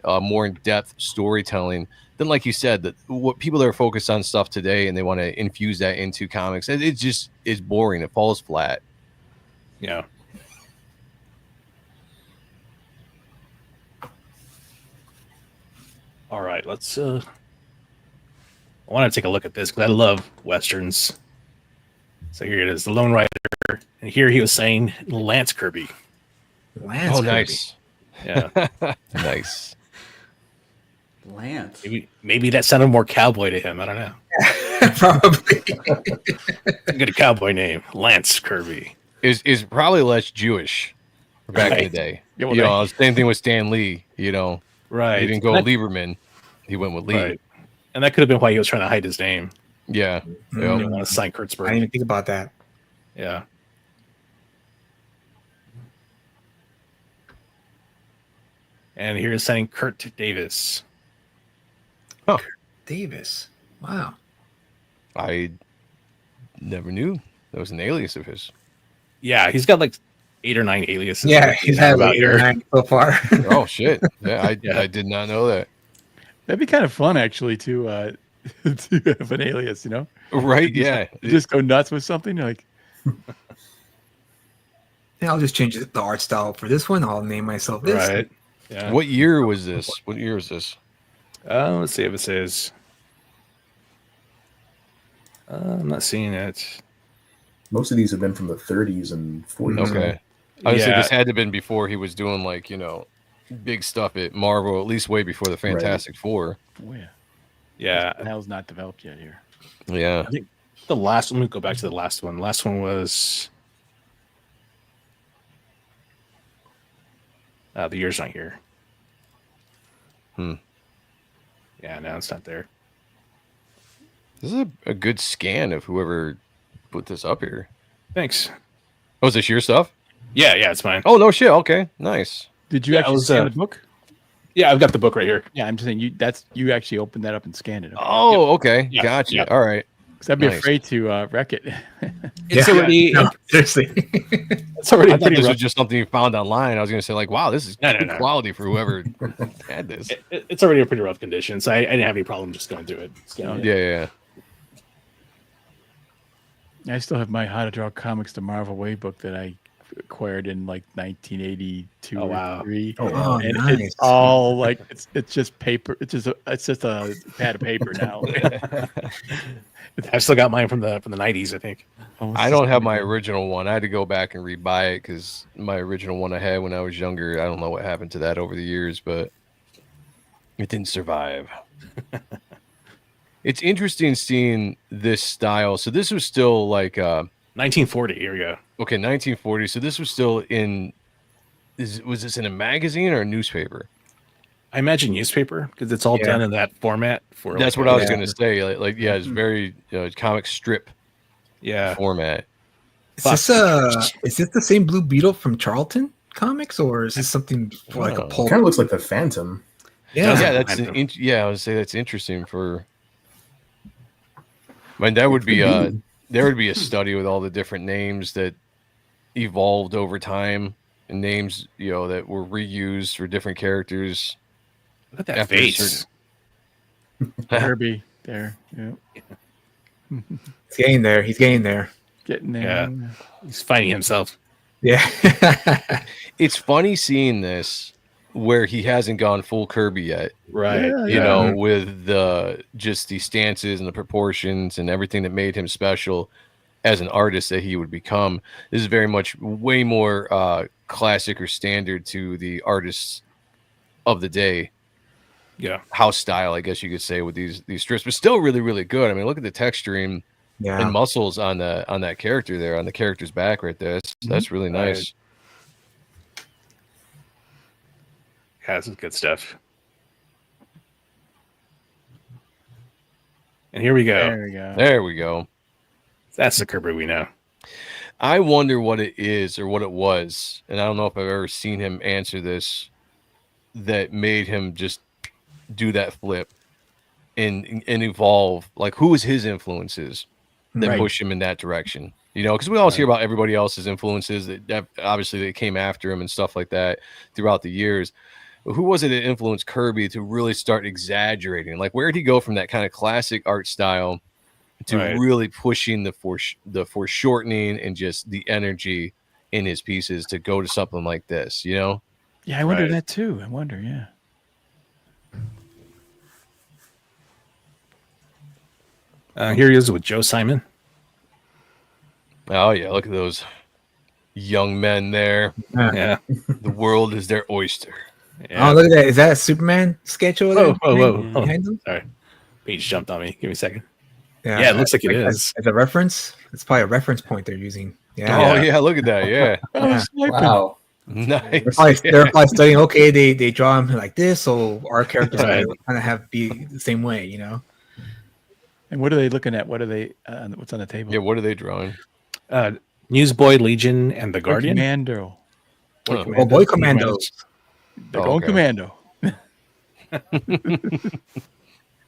more in-depth storytelling than, like you said, that what people that are focused on stuff today and they want to infuse that into comics, it just is boring. It falls flat. Yeah. All right, let's I want to take a look at this because I love westerns. So here it is, The Lone Rider, and here he was saying Lance Kirby. Lance Kirby. Nice. Yeah. Nice. Lance. Maybe that sounded more cowboy to him. I don't know. Probably. Good cowboy name, Lance Kirby. Is probably less Jewish back in Right. the day. Yeah, Same thing with Stan Lee. Right. He didn't go And that- Lieberman. He went with Lee. Right. And that could have been why he was trying to hide his name. Yeah. He Yep. didn't want to sign I didn't Kurtzberg. even think about that. Yeah. And here's signing Kurt Davis. Davis. Wow. I never knew that was an alias of his. Yeah, he's got like 8 or 9 aliases. Yeah, that he's have had about like 8 or here. 9 so far. Oh shit! Yeah, Yeah. I did not know that. That'd be kind of fun, actually, to to have an alias. Right? Yeah. You just go nuts with something. You're like, Yeah, I'll just change the art style for this one. I'll name myself this. Right. Yeah. What year was this? What year was this? Let's see if it says. I'm not seeing it. Most of these have been from the 30s and 40s. Okay. I would say Yeah. this had to have been before he was doing like, you know, big stuff at Marvel, at least way before the Fantastic Four. Oh, yeah. Yeah. The hell's not developed yet here. Yeah. I think the last. Let me go back to the last one. Last one was. The year's not here. Hmm. Yeah, no, it's not there. This is a good scan of whoever put this up here. Thanks. Oh, is this your stuff? Yeah, it's mine. Oh, no shit. Okay. Nice. Did you Yeah, actually it was, scan the book? Yeah, I've got the book right here. Yeah, I'm just saying you actually opened that up and scanned it. Oh, okay. Yeah, Gotcha. yeah. All right. Because I'd be Nice. afraid to wreck it. It's Yeah. already. No, seriously. It's already I thought pretty this rough. was just something you found online. I was going to say, like, wow, this is No, good no. quality for whoever had this. It's already a pretty rough condition, so I didn't have any problem just going through it. scanning it. Yeah. I still have my How to Draw Comics to Marvel Way book that I acquired in like 1982 Oh, wow. or 3. Oh, And nice. it's all like it's just paper. It's just a pad of paper now. I've still got mine from the 90s, I think. I don't have my original one. I had to go back and rebuy it because my original one I had when I was younger, I don't know what happened to that over the years, but it didn't survive. It's interesting seeing this style. So this was still like 1940. Here we go. okay, 1940. So this was still in was this in a magazine or a newspaper? I imagine newspaper because it's all Yeah. done in that format. For That's like, what I was yeah. going to say. Like yeah, it's very comic strip Yeah. format. Is this the same Blue Beetle from Charlton Comics, or is this something like a Oh. pulp? Kind of looks like the Phantom. Yeah. Yeah, that's Phantom. I would say that's interesting for. I mean, that would be there would be a study with all the different names that evolved over time and names that were reused for different characters. Look at that After a face. Kirby there. Yeah. He's getting there. He's getting there. Getting there. Yeah. He's finding himself. Yeah. It's funny seeing this where he hasn't gone full Kirby yet. Right. Yeah, You know, with just the stances and the proportions and everything that made him special as an artist that he would become. This is very much way more classic or standard to the artists of the day. Yeah. House style, I guess you could say, with these strips, but still really, really good. I mean, look at the texturing Yeah. and muscles on that character there, on the character's back right there. That's really nice. Yeah, this is good stuff. And here we go. There we go. There we go. That's the Kirby we know. I wonder what it is or what it was, and I don't know if I've ever seen him answer this, that made him just do that flip and evolve. Like, who was his influences that Right. pushed him in that direction? Because we always hear about everybody else's influences that obviously they came after him and stuff like that throughout the years. But who was it that influenced Kirby to really start exaggerating? Like, where did he go from that kind of classic art style to Right. really pushing the foreshortening and just the energy in his pieces to go to something like this? Yeah, I wonder Right. that too. I wonder, yeah. Here he is with Joe Simon. Oh yeah, look at those young men there. Yeah. The world is their oyster. Yeah. Oh, look at that. Is that a Superman sketch over there? Whoa. Behind him? Sorry. Page jumped on me. Give me a second. Yeah, Yeah, it looks like it is. As a reference, it's probably a reference point they're using. Yeah. Oh yeah, look at that. Yeah, Yeah. Wow. nice. They're probably studying. Okay, they draw him like this, so our characters Right. kind of have be the same way, And what are they looking at? What are they? What's on the table? Yeah, what are they drawing? Newsboy, Legion, and the Boy Guardian. Commando. Oh, Oh, Boy Commandos. They're Oh, going okay. commando.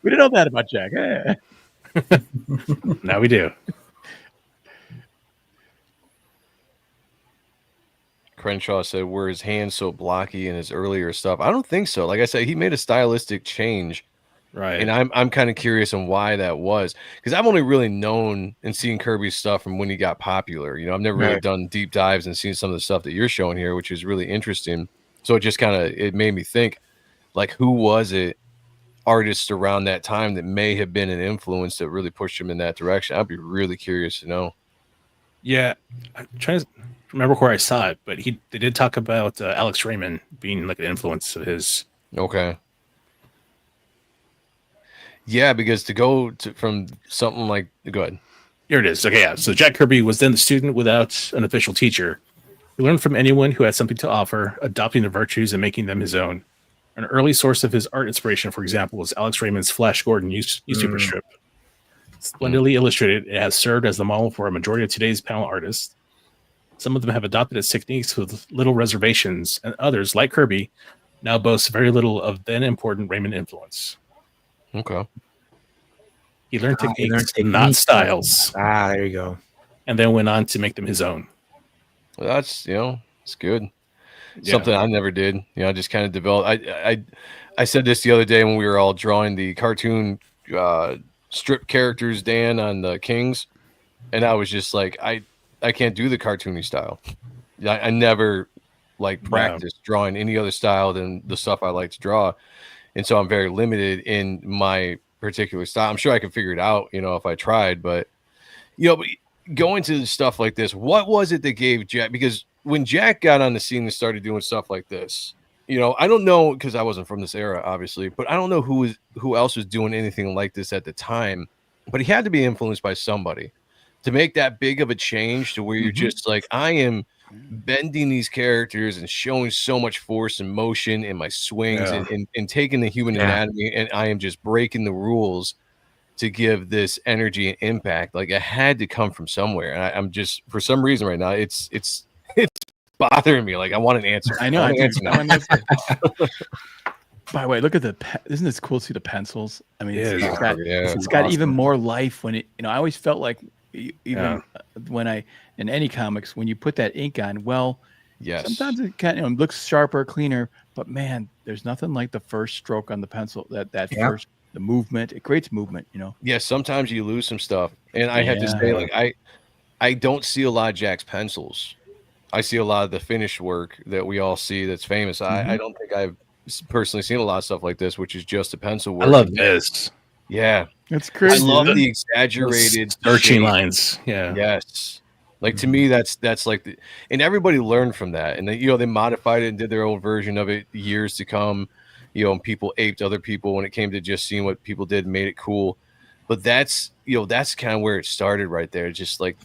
We didn't know that about Jack. Eh. Now we do. Crenshaw said, "Were his hands so blocky in his earlier stuff?" I don't think so. Like I said, he made a stylistic change, Right. and I'm kind of curious on why that was, because I've only really known and seen Kirby's stuff from when he got popular. I've never really Right. done deep dives and seen some of the stuff that you're showing here, which is really interesting. So it just it made me think, like, who was it, artists around that time that may have been an influence that really pushed him in that direction? I'd be really curious to know. Yeah, I'm trying to remember where I saw it, but they did talk about Alex Raymond being like an influence of his. Okay. Yeah, because to go from something like, go ahead. Here it is. Okay, yeah. So Jack Kirby was then the student without an official teacher. He learned from anyone who had something to offer, adopting the virtues and making them his own. An early source of his art inspiration, for example, was Alex Raymond's Flash Gordon newspaper strip. Splendidly illustrated, it has served as the model for a majority of today's panel artists. Some of them have adopted its techniques with little reservations, and others, like Kirby, now boast very little of then important Raymond influence. Okay. He learned techniques, not styles. There you go. And then went on to make them his own. Well, that's, it's good. Something I never did. I just kind of developed. I said this the other day when we were all drawing the cartoon strip characters, Dan, on the Kings, and I was just like, I can't do the cartoony style. I never practiced drawing any other style than the stuff I like to draw, and so I'm very limited in my particular style. I'm sure I could figure it out, if I tried, but but going to stuff like this, what was it that gave Jack? Because when Jack got on the scene and started doing stuff like this, I don't know, because I wasn't from this era, obviously, but I don't know who else was doing anything like this at the time. But he had to be influenced by somebody to make that big of a change to where you're just like, I am bending these characters and showing so much force and motion in my swings and taking the human anatomy, and I am just breaking the rules to give this energy and impact. Like, it had to come from somewhere. And I'm just, for some reason right now, it's bothering me. Like, I want an answer. I know. I want an answer now. By the way, look at isn't this cool to see the pencils? I mean, it's got awesome. even more life when it, I always felt like even when in any comics, when you put that ink on, sometimes it kind of looks sharper, cleaner, but man, there's nothing like the first stroke on the pencil, that first, the movement, it creates movement, Yeah, sometimes you lose some stuff. And I have to say, I don't see a lot of Jack's pencils. I see a lot of the finished work that we all see that's famous. I don't think I've personally seen a lot of stuff like this, which is just a pencil work. I love this. Yeah. It's crazy. I love the exaggerated searching lines. Yeah. Yes. Like, to me, that's like and everybody learned from that. And they modified it and did their own version of it years to come. And people aped other people when it came to just seeing what people did and made it cool. But that's kind of where it started right there. Just like,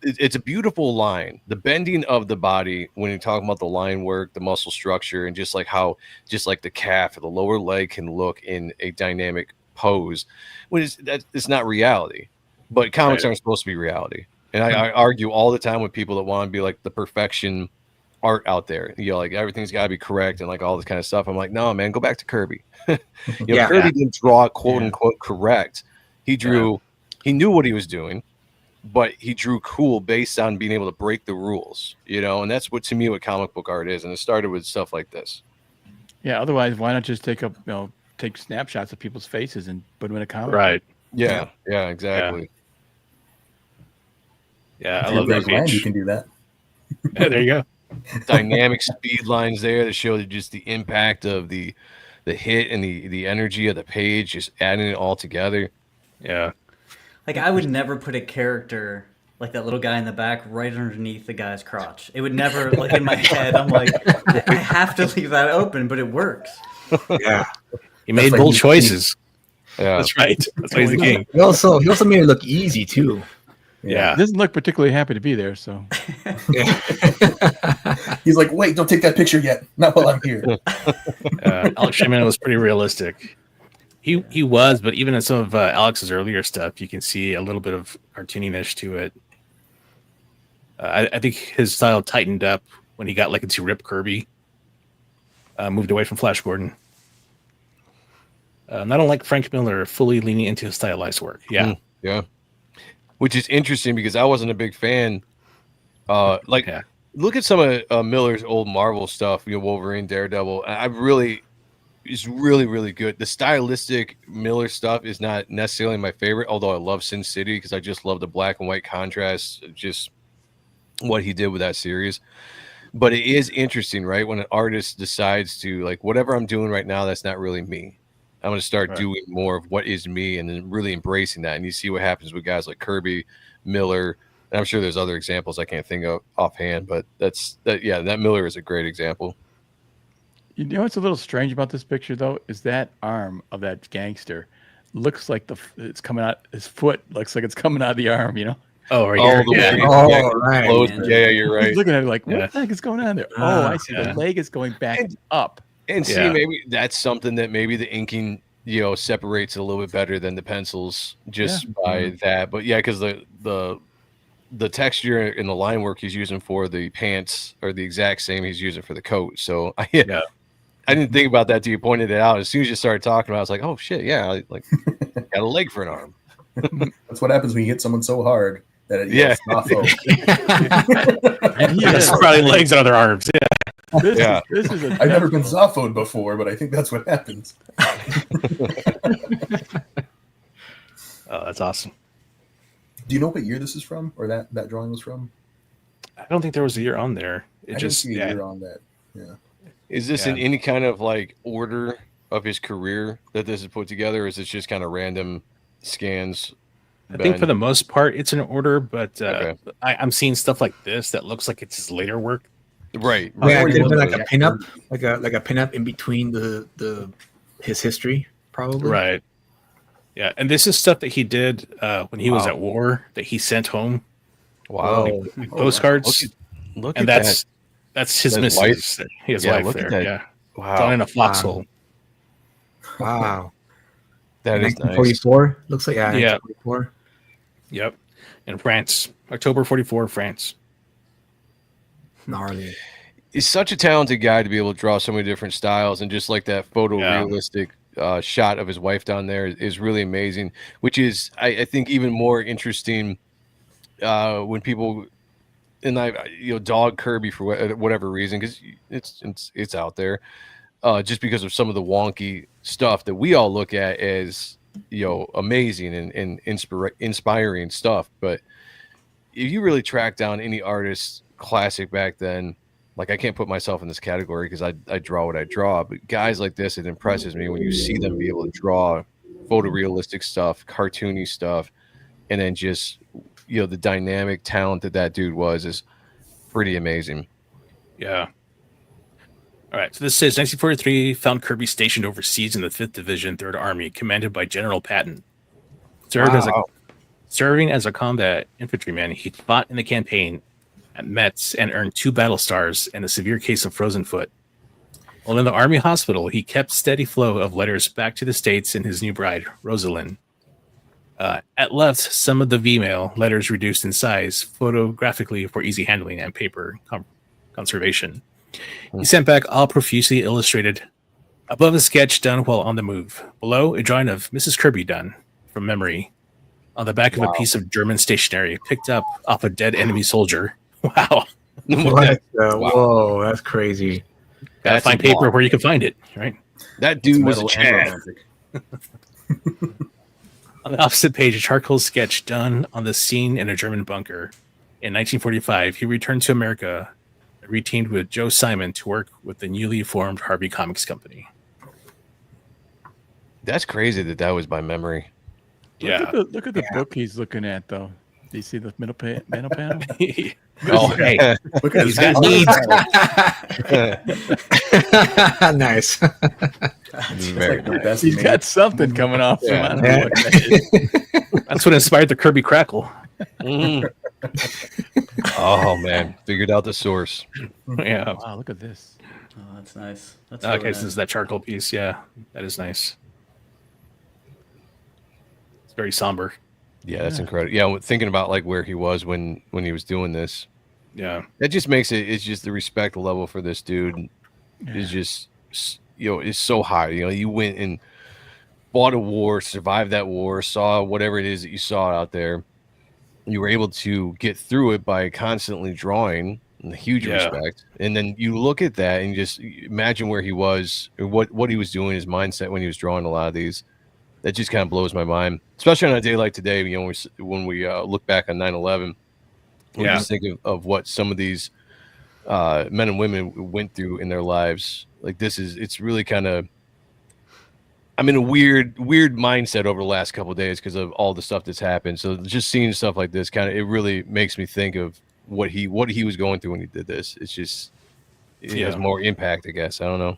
it's a beautiful line. The bending of the body, when you're talking about the line work, the muscle structure, and just like how, just like the calf or the lower leg can look in a dynamic pose, when it's not reality. But comics aren't supposed to be reality. And I argue all the time with people that want to be like the perfection art out there, like everything's got to be correct and like all this kind of stuff. I'm like, no, man, go back to Kirby. Kirby didn't draw quote unquote correct. He drew, he knew what he was doing, but he drew cool based on being able to break the rules, and that's what, to me, what comic book art is. And it started with stuff like this. Yeah. Otherwise, why not just take snapshots of people's faces and put them in a comic? Right. Yeah. Yeah, exactly. Yeah. I love that page. You can do that. Yeah, there you go. Dynamic speed lines there that show just the impact of the hit and the energy of the page, just adding it all together. Yeah. Like, I would never put a character like that little guy in the back right underneath the guy's crotch. It would never, like, in my head, I'm like, I have to leave that open, but it works. Yeah. He made bold choices. Yeah. That's right. That's why he's the king. He also made it look easy too. Yeah. Doesn't look particularly happy to be there, so. He's like, wait, don't take that picture yet. Not while I'm here. Alex Raymond was pretty realistic. He was, but even in some of Alex's earlier stuff, you can see a little bit of cartooniness to it. I think his style tightened up when he got into Rip Kirby, moved away from Flash Gordon. Not unlike Frank Miller, fully leaning into his stylized work. Yeah. Yeah. Which is interesting because I wasn't a big fan. Look at some of Miller's old Marvel stuff, Wolverine, Daredevil. It's really, really good. The stylistic Miller stuff is not necessarily my favorite, although I love Sin City because I just love the black and white contrast, just what he did with that series. But it is interesting, right? When an artist decides to, like, whatever I'm doing right now, that's not really me. I'm going to start doing more of what is me and then really embracing that. And you see what happens with guys like Kirby, Miller, I'm sure there's other examples I can't think of offhand, but that Miller is a great example. You know what's a little strange about this picture though is that arm of that gangster looks like it's coming out. His foot looks like it's coming out of the arm. You know. Oh, right Oh, here. the Yeah. way- Oh, right. Close. Yeah. Yeah, you're He's right. looking at it like, what Yeah. the heck is going on there? Ah, I see. yeah. The leg is going back And- up. And see, Yeah. maybe that's something that maybe the inking, separates it a little bit better than the pencils just by that. But yeah, because the texture and the line work he's using for the pants are the exact same he's using for the coat. So I didn't think about that till you pointed it out. As soon as you started talking about it, I was like, oh shit, yeah, I got a leg for an arm. That's what happens when you hit someone so hard that it Yeah. And he That's is. probably legs and other arms. Yeah. This is a I've never been Zophoed before, but I think that's what happens. Oh, that's awesome. Do you know what year this is from, or that drawing was from? I don't think there was a year on there. It I just didn't see a year on that. Yeah. Is this in Yeah. any kind of like order of his career that this is put together, or is this just kind of random scans? I think for Ben? the most part it's in order, but Okay. I'm seeing stuff like this that looks like it's his later work. Right. Yeah, right. it could have been like a Jack pinup, like a pinup in between the his history, probably. Right. Yeah, and this is stuff that he did when he was Wow. at war that he sent home, Wow. like postcards, Look and at that's his His missus. His Yeah, wife look at there. that. Yeah, that. Wow. down in a foxhole. Wow. That is nice. 1944 looks like Yeah. 1944. Yep, in France, October '44, France. Gnarly. He's such a talented guy to be able to draw so many different styles, and just like that photorealistic shot of his wife down there is really amazing. Which is, I think, even more interesting when people dog Kirby for whatever reason, because it's out there, just because of some of the wonky stuff that we all look at as amazing and inspiring stuff. But if you really track down any artist classic back then, like I can't put myself in this category because I draw what I draw, but guys like this, it impresses me when you see them be able to draw photorealistic stuff, cartoony stuff, and then just the dynamic talent that dude was is pretty amazing. Yeah. All right. So this says 1943 found Kirby stationed overseas in the 5th Division, 3rd Army, commanded by General Patton. Serving as a combat infantryman, he fought in the campaign at Metz and earned 2 battle stars and a severe case of frozen foot. While in the Army hospital, he kept steady flow of letters back to the States and his new bride, Rosalind. At left, some of the V-mail letters reduced in size photographically for easy handling and paper conservation. He sent back all profusely illustrated. Above a sketch done while on the move. Below, a drawing of Mrs. Kirby done from memory on the back of a piece of German stationery picked up off a dead enemy soldier. Wow. What? Whoa, that's crazy. Gotta That's find a paper lot. where you can find it, right? That dude was a Metal and Chad. romantic. On the opposite page, a charcoal sketch done on the scene in a German bunker. In 1945, he returned to America, reteamed with Joe Simon to work with the newly formed Harvey Comics Company. That's crazy that was by memory. Yeah. Look at the book he's looking at, though. Do you see the middle panel? Oh, hey, Look at he's his got needs. Nice. It's like the best He's made- got something coming off. Him. I don't know Yeah. what that is. That's what inspired the Kirby Crackle. Mhm. Oh man, figured out the source. Yeah. Wow, look at this. Oh, that's nice. That's Okay, really so this nice. is that charcoal piece. Yeah, that is nice. It's very somber. Yeah, that's incredible. Yeah, thinking about like where he was when he was doing this, Yeah. that just makes it. It's just the respect level for this dude is just is so high. You went and fought a war, survived that war, saw whatever it is that you saw out there. You were able to get through it by constantly drawing. And huge Yeah. respect. And then you look at that and just imagine where he was, or what he was doing, his mindset when he was drawing a lot of these. That just kind of blows my mind, especially on a day like today. When we look back on 9/11, we Yeah. just think of what some of these men and women went through in their lives. Like it's really kind of, I'm in a weird mindset over the last couple of days because of all the stuff that's happened. So just seeing stuff like this it really makes me think of what he was going through when he did this. It's just it has more impact, I guess. I don't know.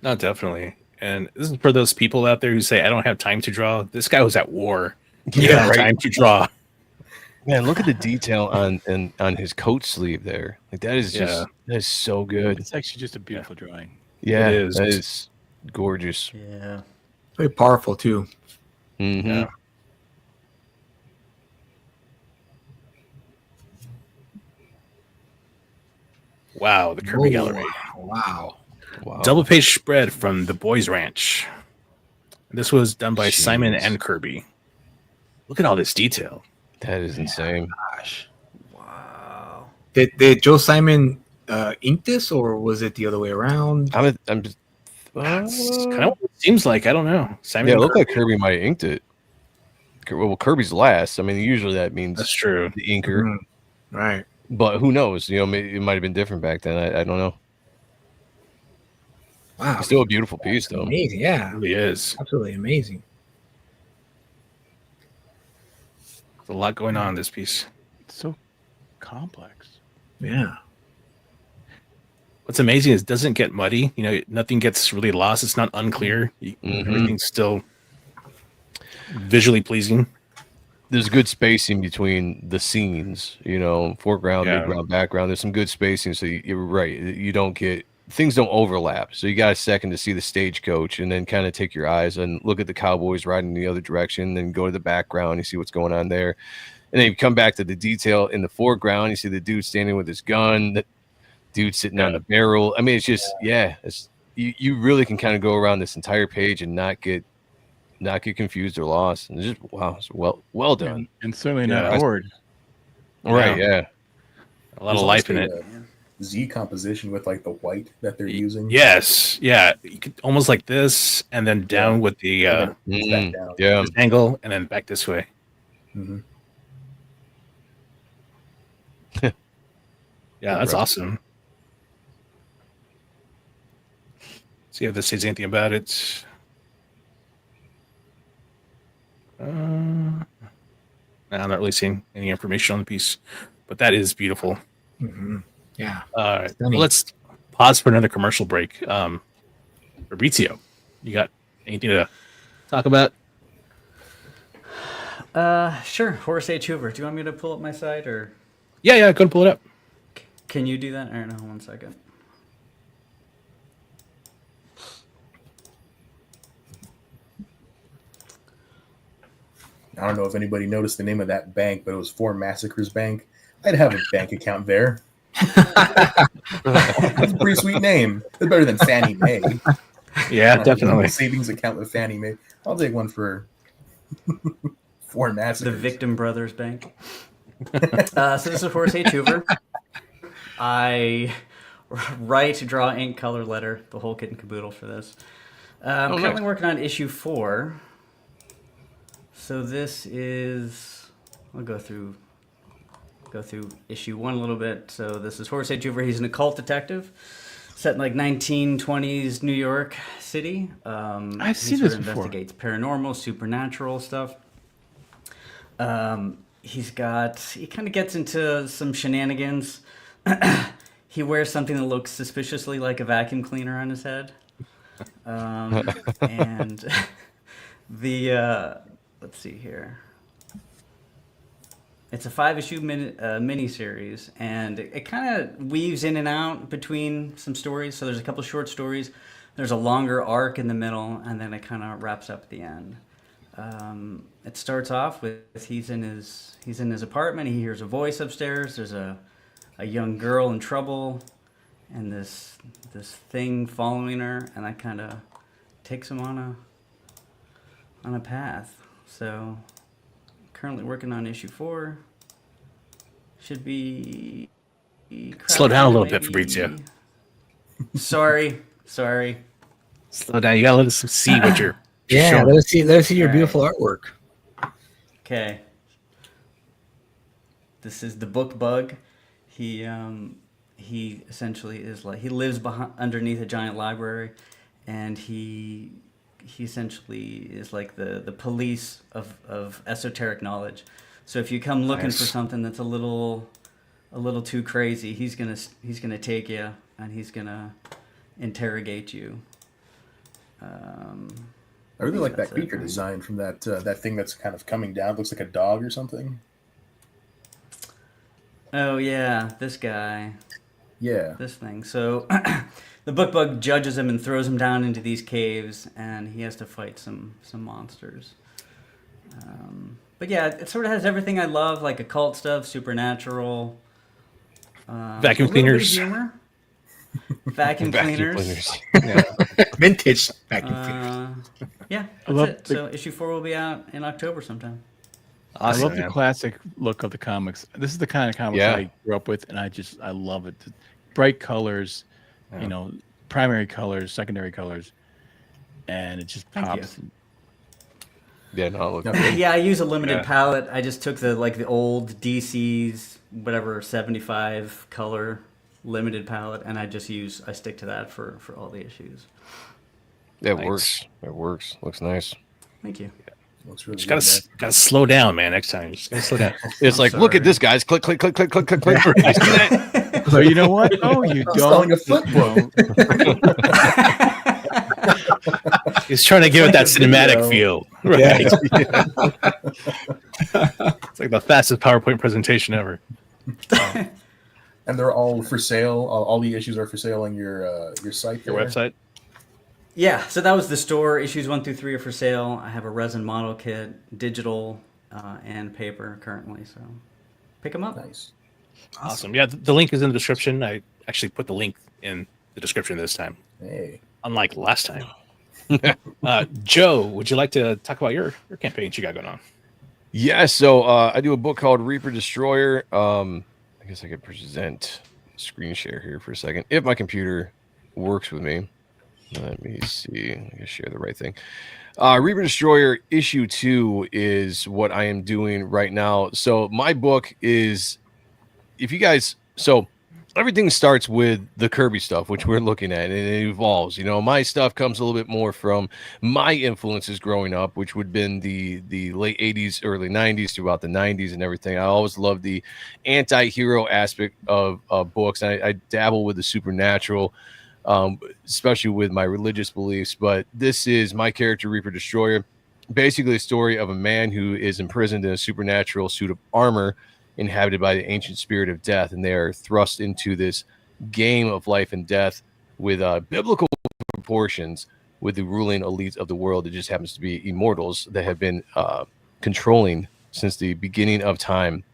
No, definitely. And this is for those people out there who say, I don't have time to draw. This guy was at war. He had time to draw. Man, look at the detail on his coat sleeve there. Like that is just that is so good. It's actually just a beautiful drawing. Yeah, it is. That is gorgeous. Yeah. Very powerful too. Mm-hmm. Yeah. Wow, the Kirby Gallery. Wow. Double page spread from the Boys Ranch. This was done by Simon and Kirby. Look at all this detail. That is insane. Gosh. Wow. Did Joe Simon ink this, or was it the other way around? I'm just That's kind of what it seems like. I don't know. Simon it looked like Kirby might have inked it. Well, Kirby's last. I mean, usually that means That's true. the inker. Mm-hmm. Right. But who knows? You know, it might have been different back then. I don't know. Wow. It's still a beautiful piece, though. Amazing. Yeah. It really is. Absolutely amazing. There's a lot going on in this piece. It's so complex. Yeah. What's amazing is it doesn't get muddy. You know, nothing gets really lost. It's not unclear. Everything's still visually pleasing. There's good spacing between the scenes, you know, foreground, midground, background. There's some good spacing. So you're right. You don't get things don't overlap. So you got a second to see the stagecoach and then kind of take your eyes and look at the cowboys riding in the other direction, then go to the background. You see what's going on there. And then you come back to the detail in the foreground. You see the dude standing with his gun, the dude sitting on the barrel. I mean, it's just, it's you really can kind of go around this entire page and not get confused or lost. And it's just, wow, it's well done. And certainly not bored. Right, yeah. A lot of life in it. Z composition with like the white that they're using. Yes, yeah. You could almost like this, and then down with the back down. this angle, and then back this way. Mm-hmm. Yeah, that's awesome. See if this says anything about it. No, I'm not really seeing any information on the piece, but that is beautiful. Mm-hmm. Yeah. Well, let's pause for another commercial break. Fabrizio, you got anything to talk about? Sure. Harace H. Hoover. Do you want me to pull up my site, or? Yeah, go ahead and pull it up. Can you do that? All right, no, 1 second. I don't know if anybody noticed the name of that bank, but it was Four Massacres Bank. I'd have a bank account there. That's a pretty sweet name. It's better than Fannie Mae. Yeah, definitely. Savings account with Fannie Mae. I'll take one for Four Massacres. The Victim Brothers Bank. So this is Harace H. Hoover. I write, draw, ink, color, letter, the whole kit and caboodle for this. I'm currently working on issue 4. So this is, I'll go through issue 1 a little bit. So this is Harace H. Hoover. He's an occult detective set in like 1920s New York City. I've seen this before. Investigates paranormal, supernatural stuff. He kind of gets into some shenanigans. He wears something that looks suspiciously like a vacuum cleaner on his head. And let's see here. It's a 5-issue mini-series, and it kind of weaves in and out between some stories. So there's a couple short stories. There's a longer arc in the middle, and then it kind of wraps up at the end. It starts off with he's in his apartment. He hears a voice upstairs. There's a young girl in trouble, and this thing following her, and that kind of takes him on a path. So currently working on issue 4. Should be Slow down a little bit, Fabrizio. Sorry. Slow down. You gotta let us see what you're. Yeah, showing. let us see your beautiful artwork. Okay. This is the book bug. He essentially is like he lives underneath a giant library, and he he essentially is like the police of esoteric knowledge. So if you come looking for something that's a little too crazy, he's gonna take you and he's gonna interrogate you. I really like that creature design from that thing that's kind of coming down. Looks like a dog or something. Oh yeah, this guy. Yeah. This thing. So the book bug judges him and throws him down into these caves, and he has to fight some monsters. But yeah, it sort of has everything I love, like occult stuff, supernatural, Vacuum cleaners. Humor. Vacuum cleaners. Yeah. Vintage vacuum cleaners. Yeah, that's it. So issue 4 will be out in October sometime. Awesome, I love man. the classic look of the comics. This is the kind of comics I grew up with, and I love it. The bright colors, you know, primary colors, secondary colors, and it just pops. Yeah, no, yeah, I use a limited palette. I just took the old DC's whatever 75 color limited palette, and I stick to that for all the issues. That works. It works. Looks nice. Thank you. Looks really Just gotta slow down, man. Next time, just gotta slow down. It's like, look at this, guys. Click, click, click, click, click, click, click. I see that. So you know what? Oh, you don't. A flip book. He's trying to give it that cinematic feel. Right. It's like the fastest PowerPoint presentation ever. And they're all for sale. All the issues are for sale on your site. Your website. Yeah, so that was the store. Issues 1 through 3 are for sale. I have a resin model kit, digital, and paper currently. So pick them up. Nice. Awesome. Yeah, the link is in the description. I actually put the link in the description this time. Hey. Unlike last time. Joe, would you like to talk about your campaigns you got going on? Yeah, so I do a book called Reaper Destroyer. I guess I could present screen share here for a second if my computer works with me. Let me see. I can share the right thing. Reaper Destroyer issue 2 is what I am doing right now. So my book is, if you guys, so everything starts with the Kirby stuff, which we're looking at, and it evolves. You know, my stuff comes a little bit more from my influences growing up, which would have been the late 80s, early 90s, throughout the 90s and everything. I always loved the anti-hero aspect of books. I dabble with the supernatural, especially with my religious beliefs. But this is my character, Reaper Destroyer, basically a story of a man who is imprisoned in a supernatural suit of armor inhabited by the ancient spirit of death, and they are thrust into this game of life and death with biblical proportions with the ruling elites of the world. It just happens to be immortals that have been controlling since the beginning of time.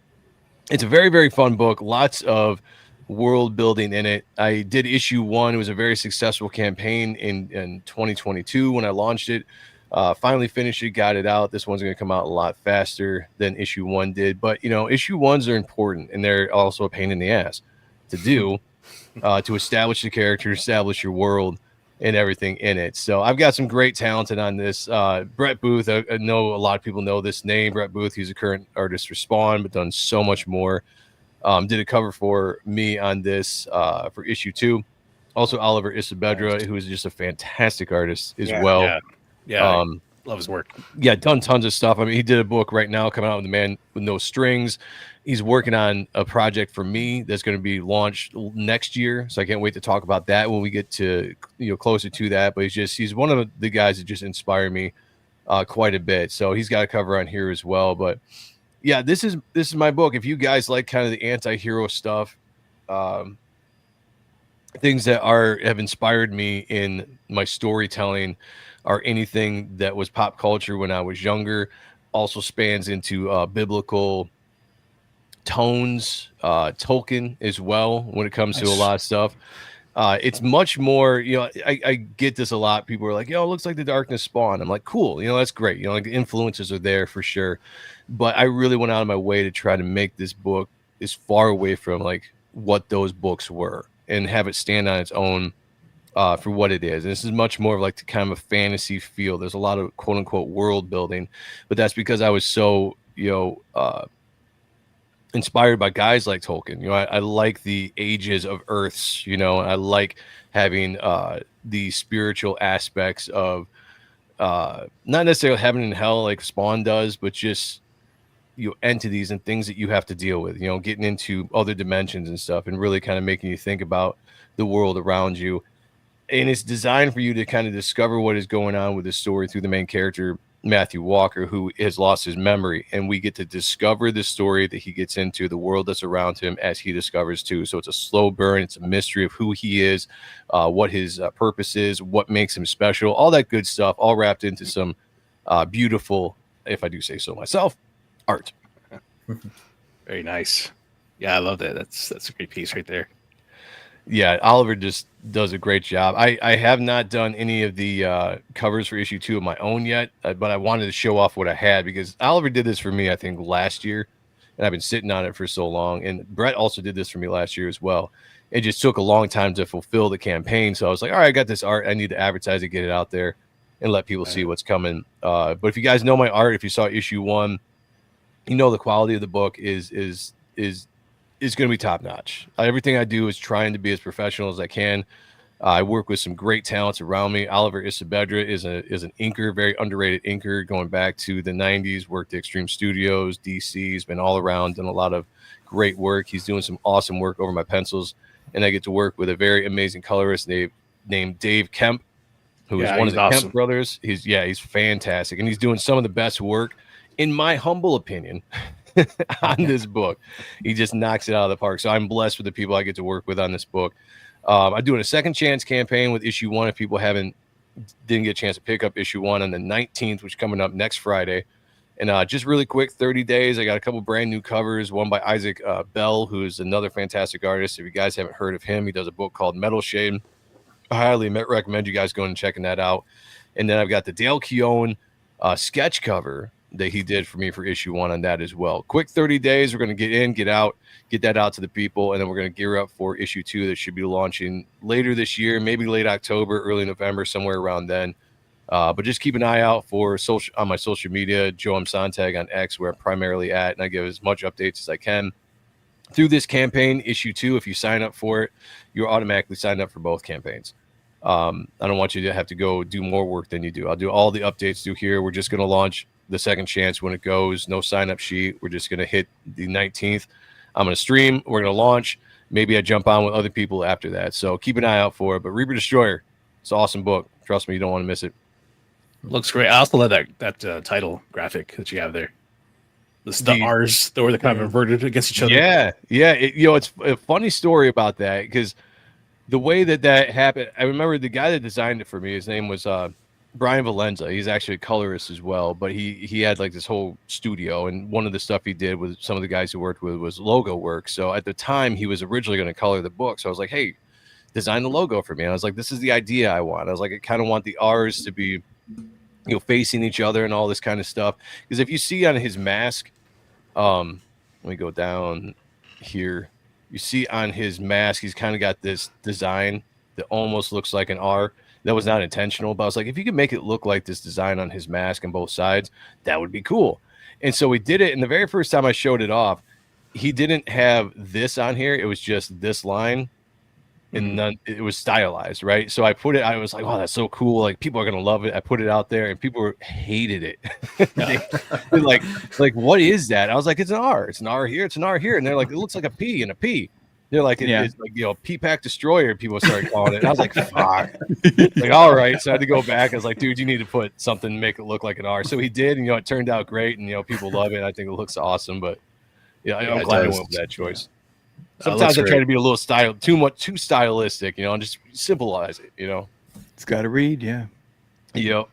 It's a very, very fun book. Lots of world building in it. I did issue 1. It was a very successful campaign in 2022 when I launched it. Finally finished it, got it out. This one's going to come out a lot faster than issue 1 did. But, you know, issue 1s are important, and they're also a pain in the ass to do, to establish the character, establish your world, and everything in it. So I've got some great talented on this. Brett Booth, I know a lot of people know this name. Brett Booth, he's a current artist for Spawn, but done so much more. Did a cover for me on this for issue 2. Also, Oliver Isabedra, who is just a fantastic artist as well. Yeah, love his work. Yeah, done tons of stuff. I mean, he did a book right now coming out with The Man with No Strings. He's working on a project for me that's going to be launched next year. So I can't wait to talk about that when we get to, you know, closer to that. But he's one of the guys that just inspire me quite a bit. So he's got a cover on here as well. But yeah, this is my book. If you guys like kind of the anti-hero stuff, things that have inspired me in my storytelling, or anything that was pop culture when I was younger, also spans into biblical tones, Tolkien as well, when it comes to a lot of stuff. It's much more, you know, I get this a lot. People are like, yo, it looks like the Darkness Spawn. I'm like, cool, you know, that's great. You know, like the influences are there for sure. But I really went out of my way to try to make this book as far away from like what those books were and have it stand on its own for what it is. And this is much more of like the kind of a fantasy feel. There's a lot of quote unquote world building, but that's because I was so, you know, inspired by guys like Tolkien. You know, I like the ages of Earths, you know, and I like having the spiritual aspects of not necessarily heaven and hell like Spawn does, but just entities and things that you have to deal with, getting into other dimensions and stuff, and really kind of making you think about the world around you. And it's designed for you to kind of discover what is going on with the story through the main character, Matthew Walker, who has lost his memory. And we get to discover the story that he gets into, the world that's around him as he discovers too. So it's a slow burn. It's a mystery of who he is, what his purpose is, what makes him special, all that good stuff, all wrapped into some beautiful, if I do say so myself, art. Very nice. Yeah, I love that. That's a great piece right there. Yeah, Oliver just does a great job. I have not done any of the covers for issue 2 of my own yet, but I wanted to show off what I had because Oliver did this for me, I think, last year, and I've been sitting on it for so long. And Brett also did this for me last year as well. It just took a long time to fulfill the campaign. So I was like, all right, I got this art. I need to advertise it, get it out there, and let people see what's coming. But if you guys know my art, if you saw issue 1, the quality of the book is going to be top notch. Everything I do is trying to be as professional as I can. I work with some great talents around me. Oliver Isabedra is an inker, very underrated inker, going back to the 90s, worked at Extreme Studios, DC. He's been all around, done a lot of great work. He's doing some awesome work over my pencils. And I get to work with a very amazing colorist named Dave Kemp, who is one of the awesome Kemp brothers. He's fantastic. And he's doing some of the best work, in my humble opinion, on this book. He just knocks it out of the park. So I'm blessed with the people I get to work with on this book. I'm doing a second chance campaign with issue 1 if people didn't get a chance to pick up issue 1 on the 19th, which is coming up next Friday. And just really quick, 30 days. I got a couple brand new covers, one by Isaac Bell, who is another fantastic artist. If you guys haven't heard of him, he does a book called Metal Shade. I highly recommend you guys going and checking that out. And then I've got the Dale Keown sketch cover that he did for me for issue 1 on that as well. Quick 30 days. We're going to get in, get out, get that out to the people. And then we're going to gear up for issue 2 that should be launching later this year, maybe late October, early November, somewhere around then. But just keep an eye out for on my social media, Joe M. Sontag on X, where I'm primarily at. And I give as much updates as I can through this campaign. Issue 2, if you sign up for it, you're automatically signed up for both campaigns. I don't want you to have to go do more work than you do. I'll do all the updates through here. We're just going to launch the second chance when it goes. No sign up sheet. We're just going to hit the 19th. I'm going to stream. We're going to launch. Maybe I jump on with other people after that. So keep an eye out for it. But Reaper Destroyer, it's an awesome book. Trust me, you don't want to miss it. Looks great. I also love that title graphic that you have there. The R's, the kind of inverted against each other. Yeah. It's a funny story about that because the way that happened, I remember the guy that designed it for me, his name was Brian Valenza. He's actually a colorist as well, but he had like this whole studio, and one of the stuff he did with some of the guys who worked with was logo work. So at the time, he was originally going to color the book. So I was like, hey, design the logo for me. And I was like, this is the idea I want. I was like, I kind of want the R's to be, facing each other and all this kind of stuff. Because if you see on his mask, let me go down here. You see on his mask, he's kind of got this design that almost looks like an R. That was not intentional, but I was like, if you could make it look like this design on his mask on both sides, that would be cool. And so we did it. And the very first time I showed it off, he didn't have this on here. It was just this line, and none, it was stylized, right? So I put it, I was like, oh, that's so cool. Like, people are going to love it. I put it out there, and people hated it. They're like, what is that? I was like, it's an R. It's an R here. It's an R here. And they're like, it looks like a P and a P. They're like, it's like, P-Pack Destroyer, people started calling it. And I was like, fuck. Like, all right. So I had to go back. I was like, dude, you need to put something, make it look like an R. So he did, and, it turned out great, and, people love it. I think it looks awesome, but I'm glad I went with that choice. Sometimes I try to be a little too stylistic, and just symbolize it, It's got to read, yeah. Yep.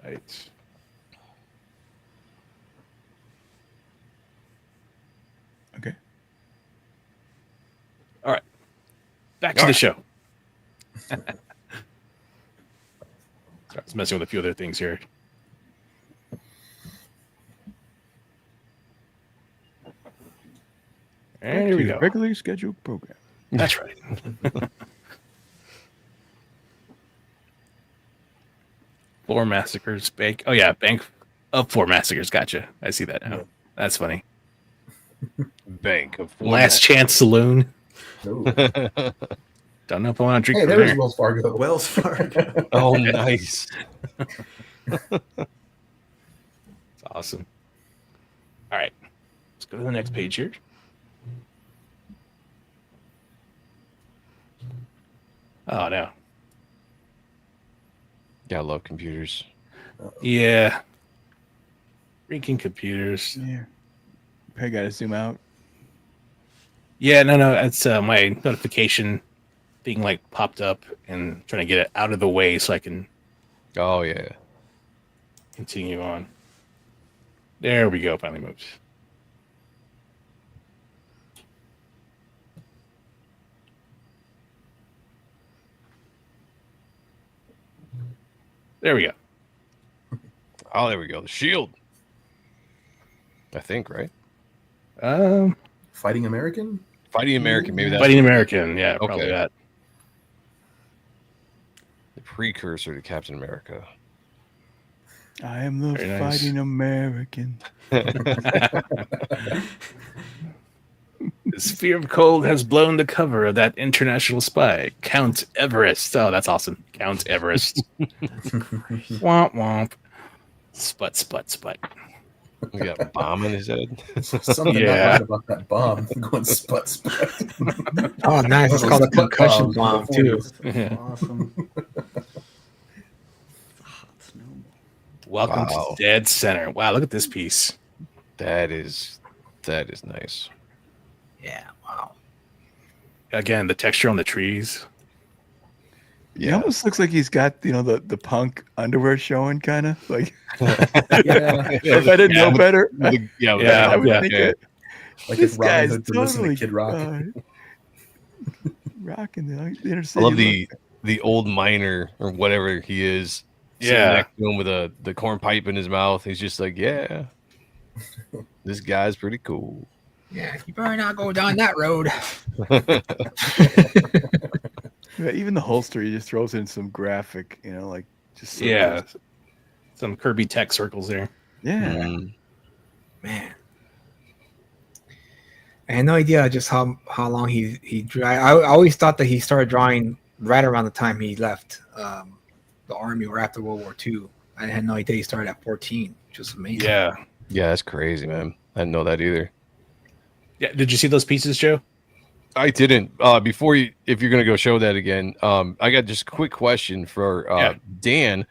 Right. Okay. All right. Back to the show. Sorry, I was messing with a few other things here. And here we go. Regularly scheduled program. That's right. Four massacres. Bank. Oh, yeah. Bank of four massacres. Gotcha. I see that now. That's funny. Bank of four Last Chance Saloon. Don't know if I want to drink Hey, from there's there. Wells Fargo. Wells Fargo. Oh, nice. It's awesome. All right, let's go to the next page here. Oh no. Yeah, I love computers. Yeah. Freaking computers. Yeah. I got to zoom out. Yeah, no. It's my notification thing like popped up and trying to get it out of the way so I can Oh yeah. continue on. There we go. Finally moved. There we go. Oh, there we go. The shield. I think, right? Fighting American? Fighting American. Maybe that's Fighting American. Yeah, probably Okay. that. the precursor to Captain America. I am the Very nice. fighting American. The sphere of cold has blown the cover of that international spy, Count Everest. Oh, that's awesome. Count Everest. Womp womp. Sput, sput, sput. We got a bomb in his head. Something Yeah. not right about that bomb going sput sput. Oh, nice. It's called a concussion bomb too. Awesome. Hot snowball. Welcome Wow. to Dead Center. Wow, look at this piece. That is nice. Yeah. Wow. Again, the texture on the trees. It almost looks like he's got, the punk underwear showing, kind of like. Yeah. If I didn't know better, Yeah, Yeah, I would yeah. think yeah. it. Like This if Robin guy's Hood could listen to totally Kid Rock. Rocking the inner I city. love look. the old miner or whatever he is. Sitting Yeah. next to him with the corn pipe in his mouth. He's just like, yeah, this guy's pretty cool. Yeah. You better not go down that road. Yeah, even the holster, he just throws in some graphic, like just circles. Yeah. Some Kirby tech circles there. Yeah. Mm. Man. I had no idea just how long he drew. I always thought that he started drawing right around the time he left the army or after World War II. I had no idea he started at 14, which was amazing. Yeah. Yeah, that's crazy, man. I didn't know that either. Yeah. Did you see those pieces, Joe? I didn't. Before you, if you're gonna go show that again, I got just a quick question for Yeah. Dan.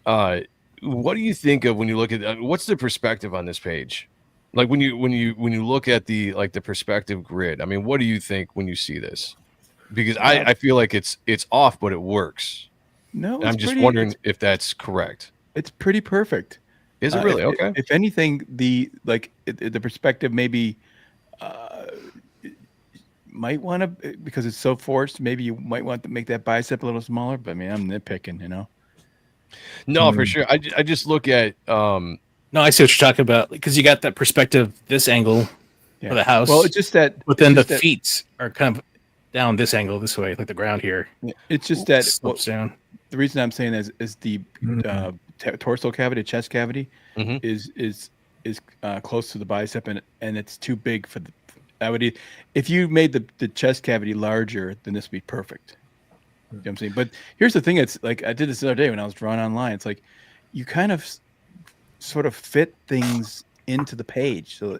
What do you think of when you look at what's the perspective on this page? Like when you look at the perspective grid. I mean, what do you think when you see this? Because I feel like it's off, but it works. No, And I'm just wondering if that's correct. It's pretty perfect. Is it really? If, Okay. If anything, the perspective maybe might want to, because it's so forced. Maybe you might want to make that bicep a little smaller. But I mean, I'm nitpicking, No, for sure. I just look at No, I see what you're talking about because you got that perspective, this angle for the house. Well, it's just that. but then the it's just that- feet are kind of down this angle, this way, like the ground here. It's just that. Well, Slopes down. the reason I'm saying is the torso cavity, chest cavity, Mhm. is close to the bicep, and it's too big for the. If you made the chest cavity larger, then this would be perfect. You know what I'm saying? But here's the thing: it's like I did this the other day when I was drawing online. It's like you kind of sort of fit things into the page, so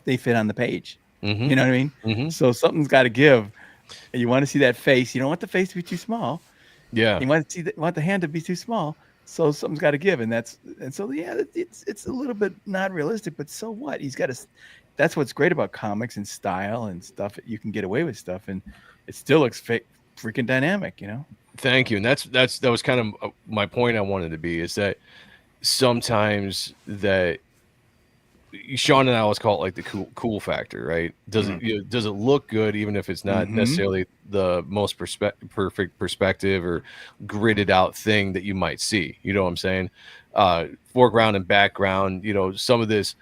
they fit on the page. Mhm. You know what I mean? Mhm. So something's got to give. And you want to see that face. You don't want the face to be too small. yeah. You want to want the hand to be too small. So something's got to give, and so it's a little bit not realistic, but so what? He's got to. That's what's great about comics and style and stuff. You can get away with stuff, and it still looks freaking dynamic. Thank you. And that was kind of my point I wanted to be is that sometimes that Sean and I always call it like the cool factor, right? Does it look good even if it's not necessarily the most perfect perspective or gridded out thing that you might see? You know what I'm saying? Foreground and background, some of this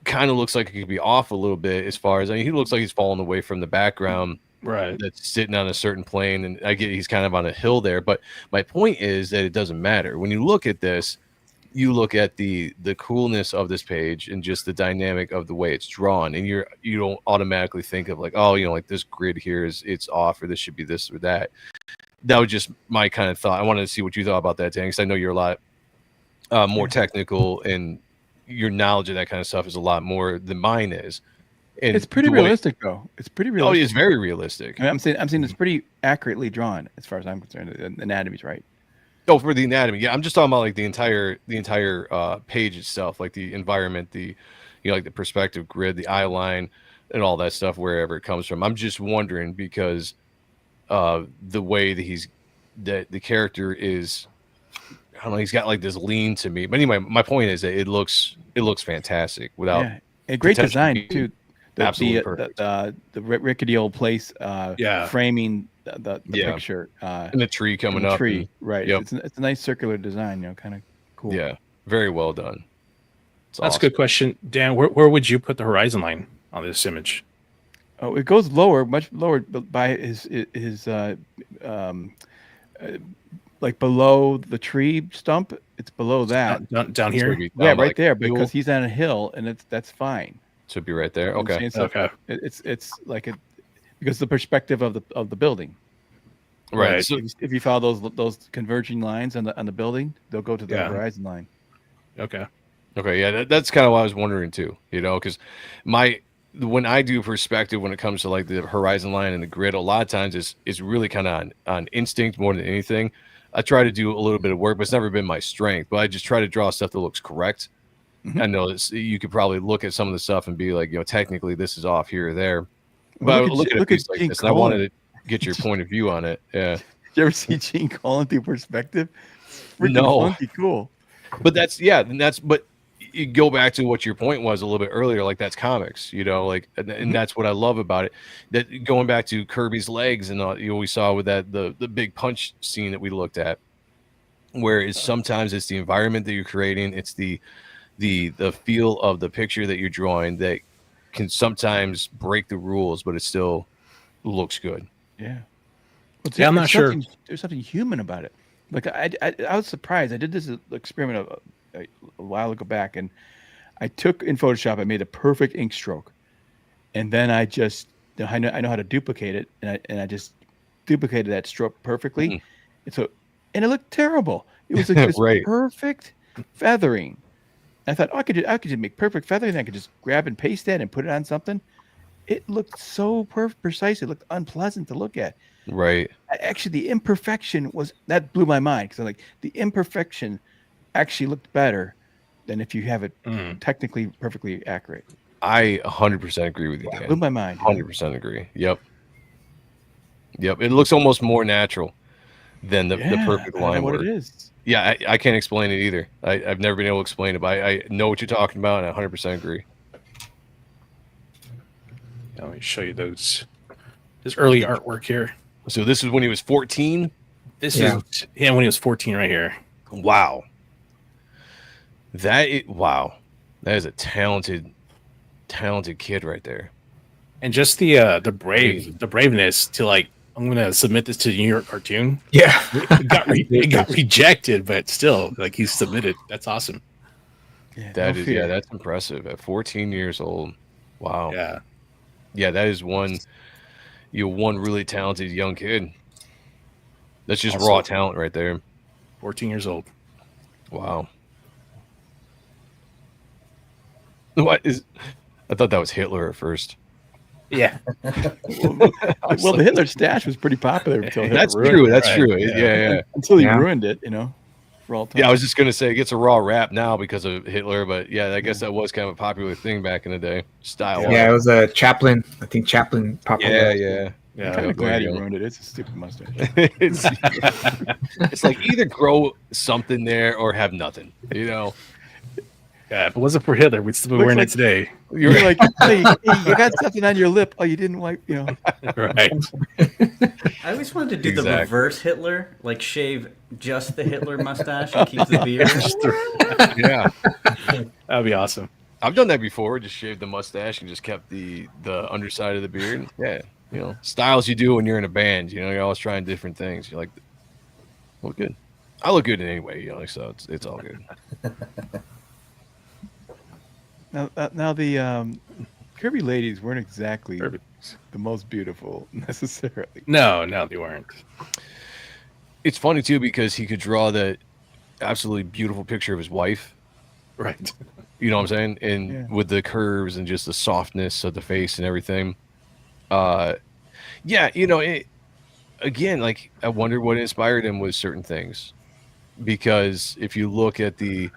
kind of looks like it could be off a little bit as far as, he looks like he's falling away from the background Right. that's sitting on a certain plane, and I get he's kind of on a hill there, but my point is that it doesn't matter when you look at this. you look at the coolness of this page and just the dynamic of the way it's drawn, and you don't automatically think of like, oh, like this grid here it's off, or this should be this or that. That was just my kind of thought. I wanted to see what you thought about that, Dan, because I know you're a lot more technical, and your knowledge of that kind of stuff is a lot more than mine is. And it's pretty realistic, though. It's pretty realistic. Oh, it's very realistic. I mean, I'm saying it's pretty accurately drawn as far as I'm concerned. The anatomy's right. Oh, for the anatomy, yeah. I'm just talking about like the entire page itself, like the environment, like the perspective grid, the eye line, and all that stuff, wherever it comes from. I'm just wondering because the way that the character is, I don't know, he's got like this lean to me. But anyway, my point is that it looks fantastic without a great design too. The rickety old place framing the picture and the tree coming up. Right. Yep. It's a nice circular design, kind of cool. Yeah, very well done. That's awesome. A good question, Dan. Where would you put the horizon line on this image? Oh, it goes lower, much lower by his like below the tree stump. It's below that. Down here? Yeah, right there, because he's on a hill, and that's fine. Should be right there. Okay. Okay. It's like because the perspective of the building. Right. So if you follow those converging lines on the building, they'll go to the horizon line. Okay. Okay. Yeah, that's kind of what I was wondering too. Because when I do perspective, when it comes to like the horizon line and the grid, a lot of times it's really kind of on instinct more than anything. I try to do a little bit of work, but it's never been my strength. But I just try to draw stuff that looks correct. Mm-hmm. I know you could probably look at some of the stuff and be like, technically this is off here or there. But look at this like this, and I wanted to get your point of view on it. Yeah. Did you ever see Gene Colan through perspective? No. Funky cool. But but you go back to what your point was a little bit earlier, like that's comics, and that's what I love about it. That going back to Kirby's legs and we saw with that the big punch scene that we looked at, where sometimes it's the environment that you're creating, it's the feel of the picture that you're drawing that can sometimes break the rules, but it still looks good. Yeah. I'm not sure. There's something human about it. Like I was surprised. I did this experiment a while ago back, and I took in Photoshop. I made a perfect ink stroke, and then I know how to duplicate it, and I just duplicated that stroke perfectly. And it looked terrible. It was like this perfect feathering. I thought, I could just make perfect feathering. And I could just grab and paste that and put it on something. It looked so precise. It looked unpleasant to look at. Right. Actually, the imperfection that blew my mind, because like the imperfection actually looked better than if you have it technically perfectly accurate. I 100% agree with you. Dan. Blew my mind. 100% agree. Yep. It looks almost more natural than the perfect line work. What it is. Yeah, I can't explain it either. I've never been able to explain it, but I know what you're talking about, and I 100% agree. Let me show you this early artwork here. So this is when he was 14? This is when he was 14 right here. Wow. That is a talented kid right there. And just the braveness to like, I'm going to submit this to the New York Cartoon. Yeah. It got rejected, but still, like, he's submitted. That's awesome. Yeah, that's impressive. At 14 years old. Wow. Yeah. Yeah, that is one really talented young kid. That's just raw talent right there. 14 years old. Wow. I thought that was Hitler at first. Yeah. Well, the Hitler stash was pretty popular until Hitler That's ruined true. it. That's true. Yeah. Until he ruined it, for all time. Yeah, I was just gonna say it gets a raw rap now because of Hitler, but yeah, I guess that was kind of a popular thing back in the day. Style. Yeah, it was a Chaplin. I think Chaplin popular. Yeah. I'm kind of glad he ruined it. It's a stupid mustache. It's like either grow something there or have nothing. Yeah, if it wasn't for Hitler, we'd still be wearing it today. You're like, hey, you got something on your lip. Oh, you didn't wipe, Right. I always wanted to do the reverse Hitler, like shave just the Hitler mustache and keep the beard. Yeah. That'd be awesome. I've done that before. Just shaved the mustache and just kept the underside of the beard. Yeah. Styles you do when you're in a band. You're always trying different things. You're like, well, good. I look good in any way, so it's all good. Now the Kirby ladies weren't exactly Kirby. the most beautiful necessarily. No, they weren't. It's funny too because he could draw that absolutely beautiful picture of his wife. Right. You know what I'm saying? And Yeah. with the curves and just the softness of the face and everything. Yeah, again, like I wonder what inspired him with certain things. Because if you look at the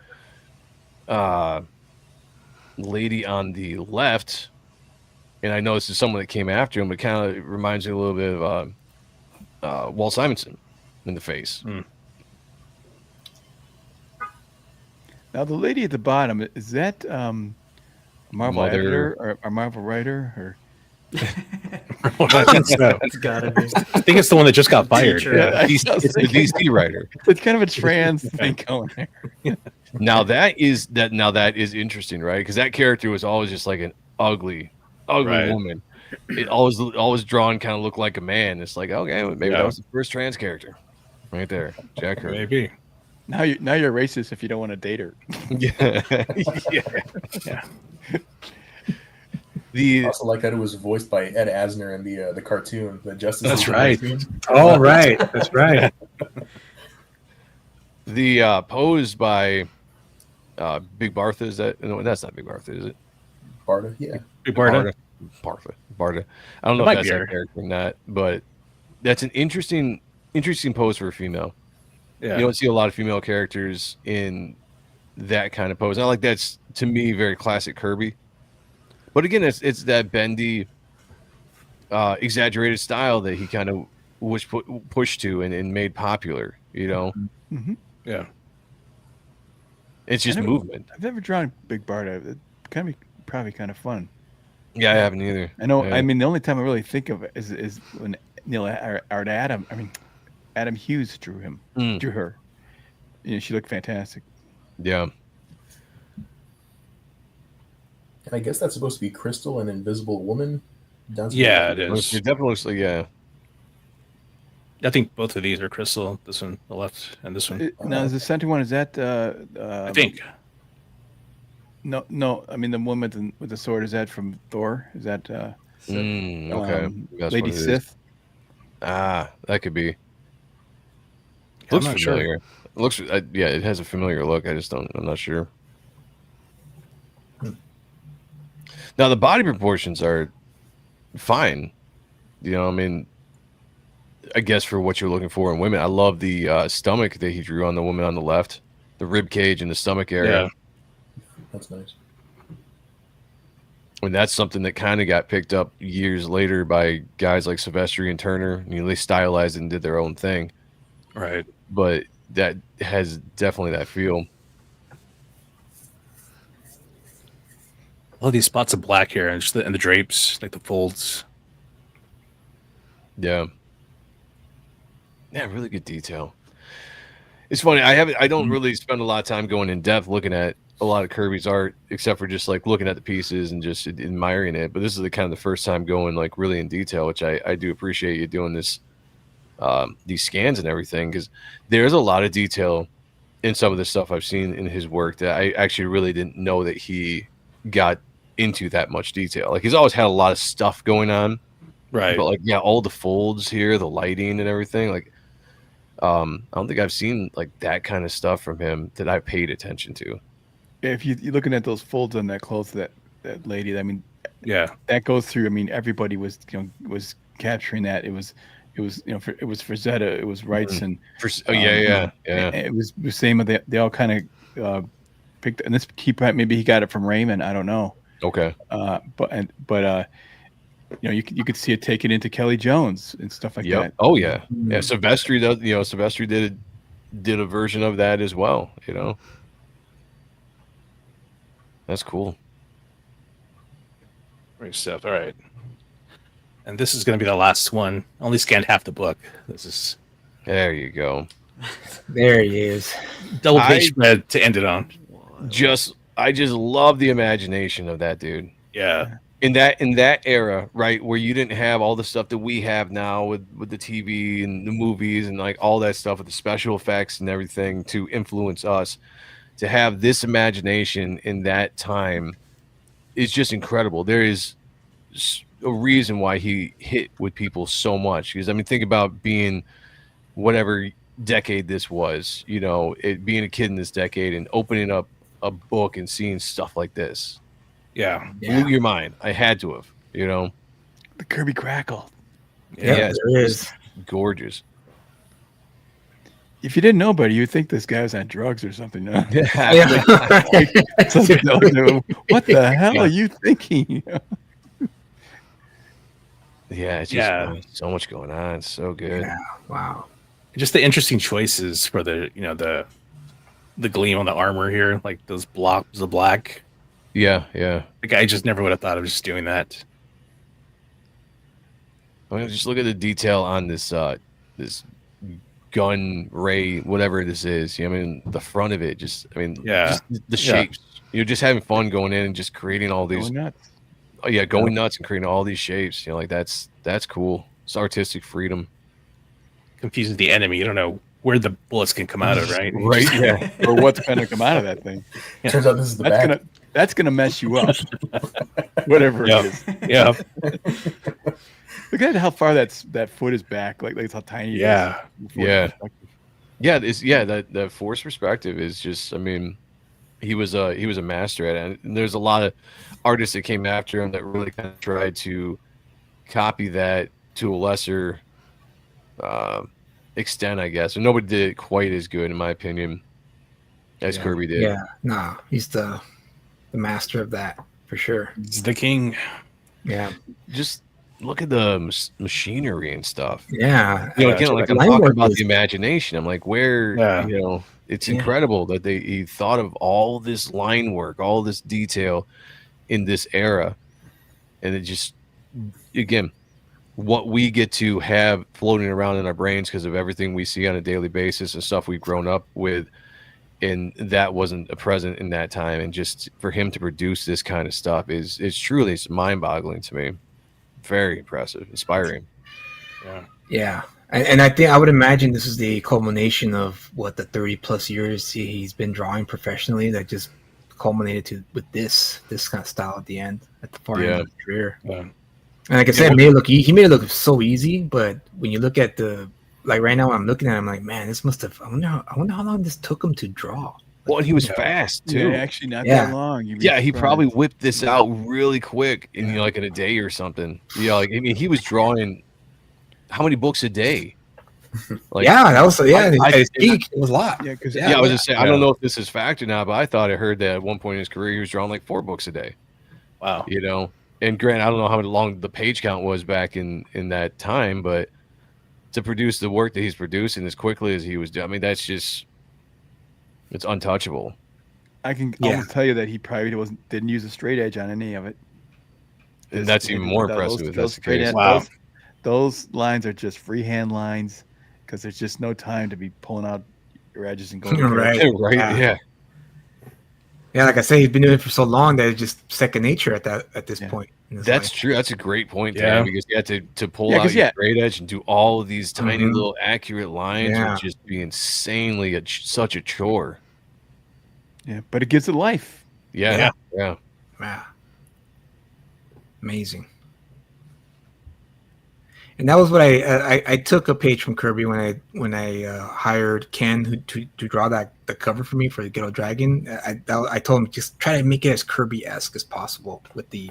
lady on the left, and I know this is someone that came after him, it kind of reminds me a little bit of Walt Simonson in the face. Now the lady at the bottom, is that a Marvel Mother. editor or a Marvel writer or I think so. It's gotta be. I think it's the one that just got fired. Teacher. Yeah. It's the DC writer. it's kind of a trans thing going there. Now that is interesting, right? Because that character was always just like an ugly Right. woman. It always drawn kind of looked like a man. It's like, okay, maybe that was the first trans character, right there, Jack Kirby. Maybe. Now you're racist if you don't want to date her. Yeah. I also like that it was voiced by Ed Asner in the cartoon, the Justice That's League right. cartoon. Oh, right. That's right. The pose by Big Bartha, is that? No, that's not Big Bartha, is it? Barda, yeah. Barda. Bartha. I don't know It might if that's be that her. character or not, but that's an interesting pose for a female. Yeah. You don't see a lot of female characters in that kind of pose. Not like that's, to me, very classic Kirby. But again, it's that bendy, exaggerated style that he kind of was pushed to and made popular. Mm-hmm. Yeah. It's just movement. I've never drawn Big Barda. It can be probably kind of fun. Yeah, I haven't either. I know. Yeah. I mean, the only time I really think of it is when Adam Hughes drew her. She looked fantastic. Yeah. And I guess that's supposed to be Crystal, an invisible woman. Yeah, it It is. definitely looks like, yeah. I think both of these are crystal. This one, the left, and this one. Now, is the center one? Is that? I think. No. I mean, the woman with the sword, is that from Thor? Is that? Okay. That's Lady what it is. Sith. Ah, that could be. I'm Looks not sure. familiar. It looks, yeah, it has a familiar look. I'm not sure. Now the body proportions are fine. I mean, I guess for what you're looking for in women, I love the stomach that he drew on the woman on the left, the rib cage and the stomach area. Yeah. That's nice. And that's something that kind of got picked up years later by guys like Silvestri and Turner. They stylized it and did their own thing. Right. But that has definitely that feel. All these spots of black hair and the drapes, like the folds. Yeah. Yeah, really good detail. It's funny. I don't really spend a lot of time going in depth looking at a lot of Kirby's art, except for just like looking at the pieces and just admiring it. But this is the kind of the first time going like really in detail, which I do appreciate you doing this, these scans and everything, because there's a lot of detail in some of the stuff I've seen in his work that I actually really didn't know that he got into that much detail. Like he's always had a lot of stuff going on, Right. but like, yeah, all the folds here, the lighting and everything, like I don't think I've seen like that kind of stuff from him that I paid attention to. If you're looking at those folds on that clothes, that lady, I mean, Yeah. that goes through. I mean, everybody was was capturing that. It was it was Frazetta, it was Wrights, and Yeah. it was the same. They all kind of picked, and this maybe he got it from Raymond. I don't know. Okay. But you could see it taken into Kelly Jones and stuff like that. Oh yeah. Yeah. Silvestri does. Silvestri did a version of that as well. That's cool. Great stuff. All right. And this is going to be the last one. Only scanned half the book. This is There you go. There he is. double page I- spread to end it on. I just love the imagination of that dude. Yeah. In that era, right, where you didn't have all the stuff that we have now with the TV and the movies and like all that stuff with the special effects and everything to influence us, to have this imagination in that time is just incredible. There is a reason why he hit with people so much, because I mean, think about being whatever decade this was, you know, it being a kid in this decade and opening up a book and seeing stuff like this. Yeah. Blew your mind. I had to have, you know. The Kirby Crackle. Yeah, it's there is. gorgeous. If you didn't know, buddy, you'd think this guy was on drugs or something. No? Yeah. What the hell are you thinking? Yeah, it's just so much going on. It's so good. Yeah. Wow. Just the interesting choices for the, you know, the gleam on the armor here, like those blobs of black. Yeah, yeah. Like I just never would have thought of just doing that. I mean, just look at the detail on this this gun ray, whatever this is. I mean, the front of it, just just the shapes. You're just having fun going in and just creating all these. Going nuts. Oh yeah, going nuts and creating all these shapes. You know, like that's cool. It's artistic freedom. Confuses the enemy. You don't know where the bullets can come out of, right? Right. Yeah. Or what's going to come out of that thing. Turns out this is the back. That's gonna mess you up. Whatever it is. Yeah. Look at how far that foot is back. Like how tiny it is. Yeah. Yeah. That force perspective is just. I mean, he was a master at it. And there's a lot of artists that came after him that really kind of tried to copy that to a lesser extent, I guess. And nobody did it quite as good, in my opinion, as Kirby did. Yeah. No, he's the master of that for sure. He's the king. Yeah. Just look at the machinery and stuff. Yeah. You know, again, like I'm line talking work about is- the imagination. I'm like, where, you know, it's incredible that he thought of all this line work, all this detail in this era. And it just, again, what we get to have floating around in our brains because of everything we see on a daily basis and stuff we've grown up with. And that wasn't a present in that time. And just for him to produce this kind of stuff it's truly mind-boggling to me. Very impressive, inspiring. Yeah. And I think I would imagine this is the culmination of what the 30 plus years he's been drawing professionally that just culminated with this kind of style at the end, at the far end of his career. Yeah. And like I said, he made it look so easy, but when you look at like right now when I'm looking at it, I'm like, man, this must have, I wonder how long this took him to draw. Well, and he was fast too. Yeah, actually not that long. He probably whipped this out really quick in like in a day or something. Yeah, like I mean, he was drawing how many books a day? Like, that was at his peak. It was a lot. Yeah, because I was just saying, I don't know if this is fact or not, but I thought I heard that at one point in his career he was drawing like 4 books a day. Wow. You know, and granted, I don't know how long the page count was back in that time, but to produce the work that he's producing as quickly as he was doing, I mean, that's just. It's untouchable. I can almost tell you that he probably didn't use a straight edge on any of it. And that's even more impressive if that's the case. Wow. Those lines are just freehand lines because there's just no time to be pulling out your edges and going. Right. Yeah. Yeah, like I say, he's been doing it for so long that it's just second nature at this point. That's true. That's a great point, Dan, because you had to pull out your straight edge and do all of these tiny little accurate lines would just be insanely such a chore. Yeah, but it gives it life. Yeah. Wow. Amazing. And that was what I took a page from Kirby when I hired Ken to draw the cover for me for the Ghetto Dragon. I told him just try to make it as Kirby-esque as possible with the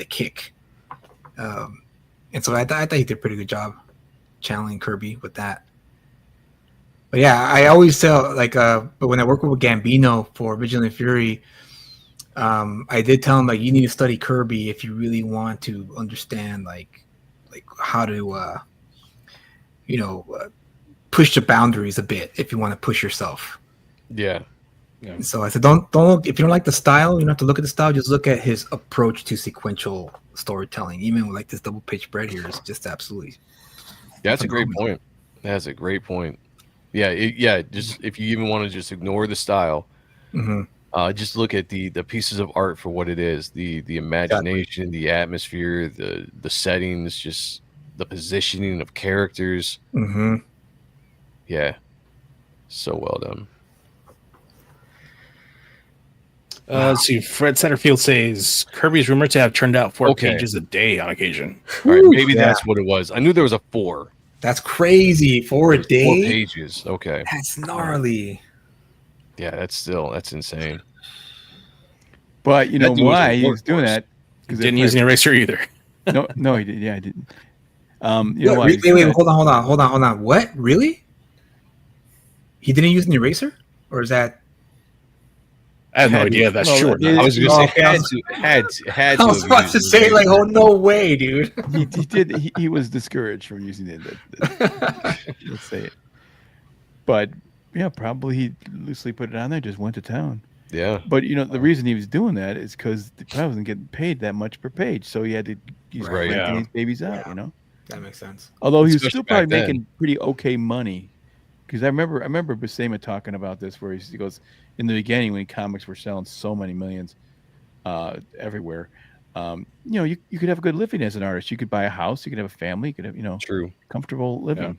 kick. And so I thought he did a pretty good job channeling Kirby with that. But yeah, I always tell but when I work with Gambino for Vigilant Fury, I did tell him you need to study Kirby if you really want to understand like how to push the boundaries a bit if you want to push yourself. Yeah. So I said don't look, if you don't like the style, you don't have to look at the style, just look at his approach to sequential storytelling. Even with this double page spread here is just absolutely that's a great point. That's a great point. Yeah, just if you even want to just ignore the style, Just look at the pieces of art for what it is, the imagination, the atmosphere, the settings, just the positioning of characters. Mm-hmm. Yeah, so well done. Let's see. Fred Centerfield says Kirby's rumored to have turned out 4 Okay. pages a day on occasion. All right, maybe Yeah. that's what it was. I knew there was a 4. That's crazy for a 4 day. pages. Okay, That's gnarly. yeah, that's insane. But you know That dude was why a he was doing workhorse. that? Didn't use an eraser either. No, he did. Yeah, I didn't. You know What, why? he was wait, doing wait, that? hold on. What? Really? He didn't use an eraser, or is that? I have no Had- idea if that's well, true or it not. is- I was gonna say okay, had to I was have about used to it. say like, oh no way, dude. He did. He was discouraged from using it. Let's say it. But yeah, probably he loosely put it on there. Just went to town. Yeah, But you know, the reason he was doing that is because he probably wasn't getting paid that much per page, so he had to use Right, cranking yeah. these babies out. Yeah. You know, That makes sense. although he was Especially still probably back then. making pretty okay money. Because I remember Buscema talking about this, where he goes in the beginning when comics were selling so many millions everywhere. You know, you could have a good living as an artist. You could buy a house. You could have a family. You could have true. comfortable living.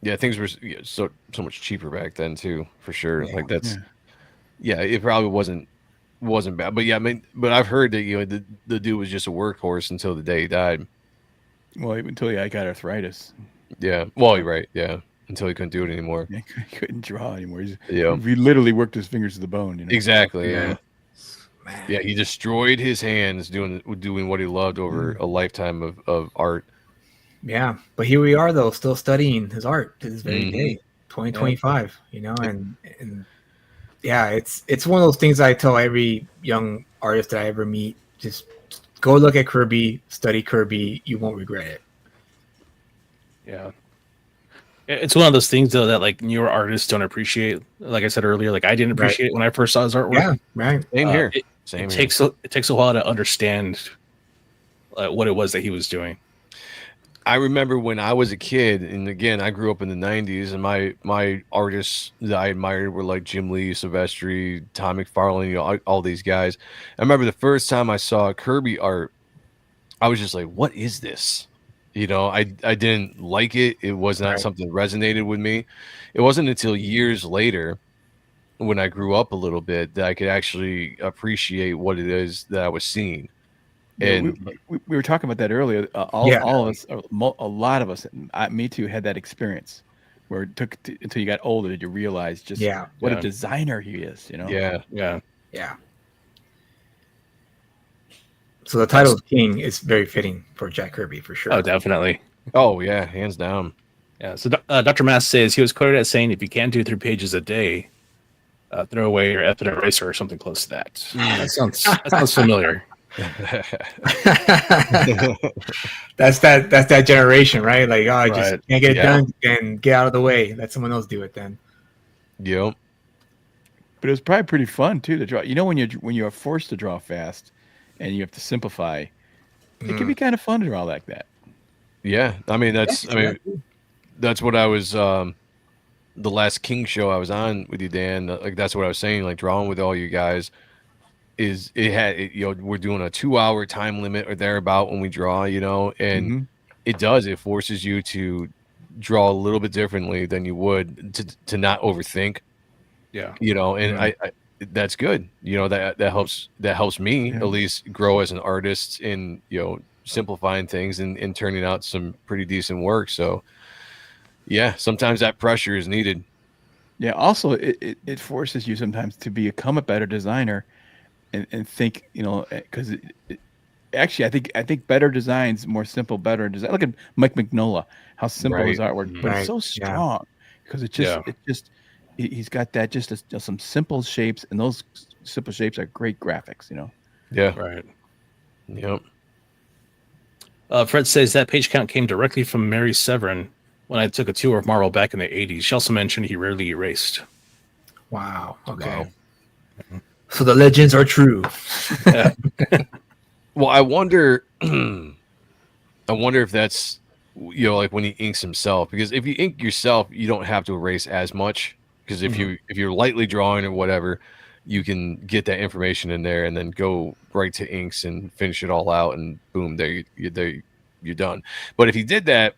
Yeah, things were so much cheaper back then too, for sure. Yeah. Like that's it probably wasn't bad. But yeah, I mean, but I've heard that the dude was just a workhorse until the day he died. Well, even until I got arthritis, Yeah. Well, you're right. Yeah. Until he couldn't do it anymore. he couldn't draw anymore. Yeah. He literally worked his fingers to the bone. You know? Exactly. Yeah. Yeah. Man. Yeah. He destroyed his hands doing what he loved over a lifetime of art. Yeah, but here we are though, still studying his art to this very Mhm. day, 2025. You know, and yeah, it's one of those things I tell every young artist that I ever meet: just go look at Kirby, study Kirby. You won't regret it. Yeah. It's one of those things though that like newer artists don't appreciate. Like I said earlier, like I didn't Right. appreciate it when I first saw his artwork. Yeah, right. Same here. It takes a while to understand what it was that he was doing. I remember when I was a kid, and again, I grew up in the '90s, and my artists that I admired were like Jim Lee, Silvestri, Tom McFarlane, all these guys. I remember the first time I saw Kirby art, I was just like, "What is this?" I didn't like it. It was not Right. something that resonated with me. It wasn't until years later, when I grew up a little bit, that I could actually appreciate what it is that I was seeing. Yeah, And we were talking about that earlier. All of us, a lot of us, me too, had that experience where it took until you got older that you realized just what Yeah. a designer he is. You know, yeah. Yeah. So the title of King is very fitting for Jack Kirby for sure. Oh, definitely. Oh yeah, hands down. Yeah. So Dr. Mass says he was quoted as saying, "If you can't do 3 pages a day, throw away your effing eraser or something close to that." That sounds familiar. That's that generation, right? Like, I just Right. can't get it Yeah. done, and get out of the way. Let someone else do it then. Yep. but it was probably pretty fun too to draw. You know, when you're forced to draw fast and you have to simplify, it can be kind of fun to draw like that. Yeah. I mean, that's what I was. The last King show I was on with you, Dan. Like that's what I was saying. Like drawing with all you guys is we're doing a 2-hour time limit or thereabout when we draw. And it forces you to draw a little bit differently than you would to not overthink. Yeah. And I that's good. That helps me at least grow as an artist in simplifying things and turning out some pretty decent work. So yeah, sometimes that pressure is needed. Yeah. Also, it forces you sometimes to become a better designer, and think, because actually, I think better designs, more simple, better design. Look at Mike Mignola, how simple his artwork, but it's so strong because he's got that just some simple shapes, and those simple shapes are great graphics. Yeah. Right. Yep. Fred says that page count came directly from Mary Severin when I took a tour of Marvel back in the 80s. She also mentioned he rarely erased. Wow. Okay. Wow. So the legends are true. Well, I wonder if that's like when he inks himself, because if you ink yourself, you don't have to erase as much. because if you're lightly drawing or whatever, you can get that information in there and then go right to inks and finish it all out, and boom, you're done. But if he did that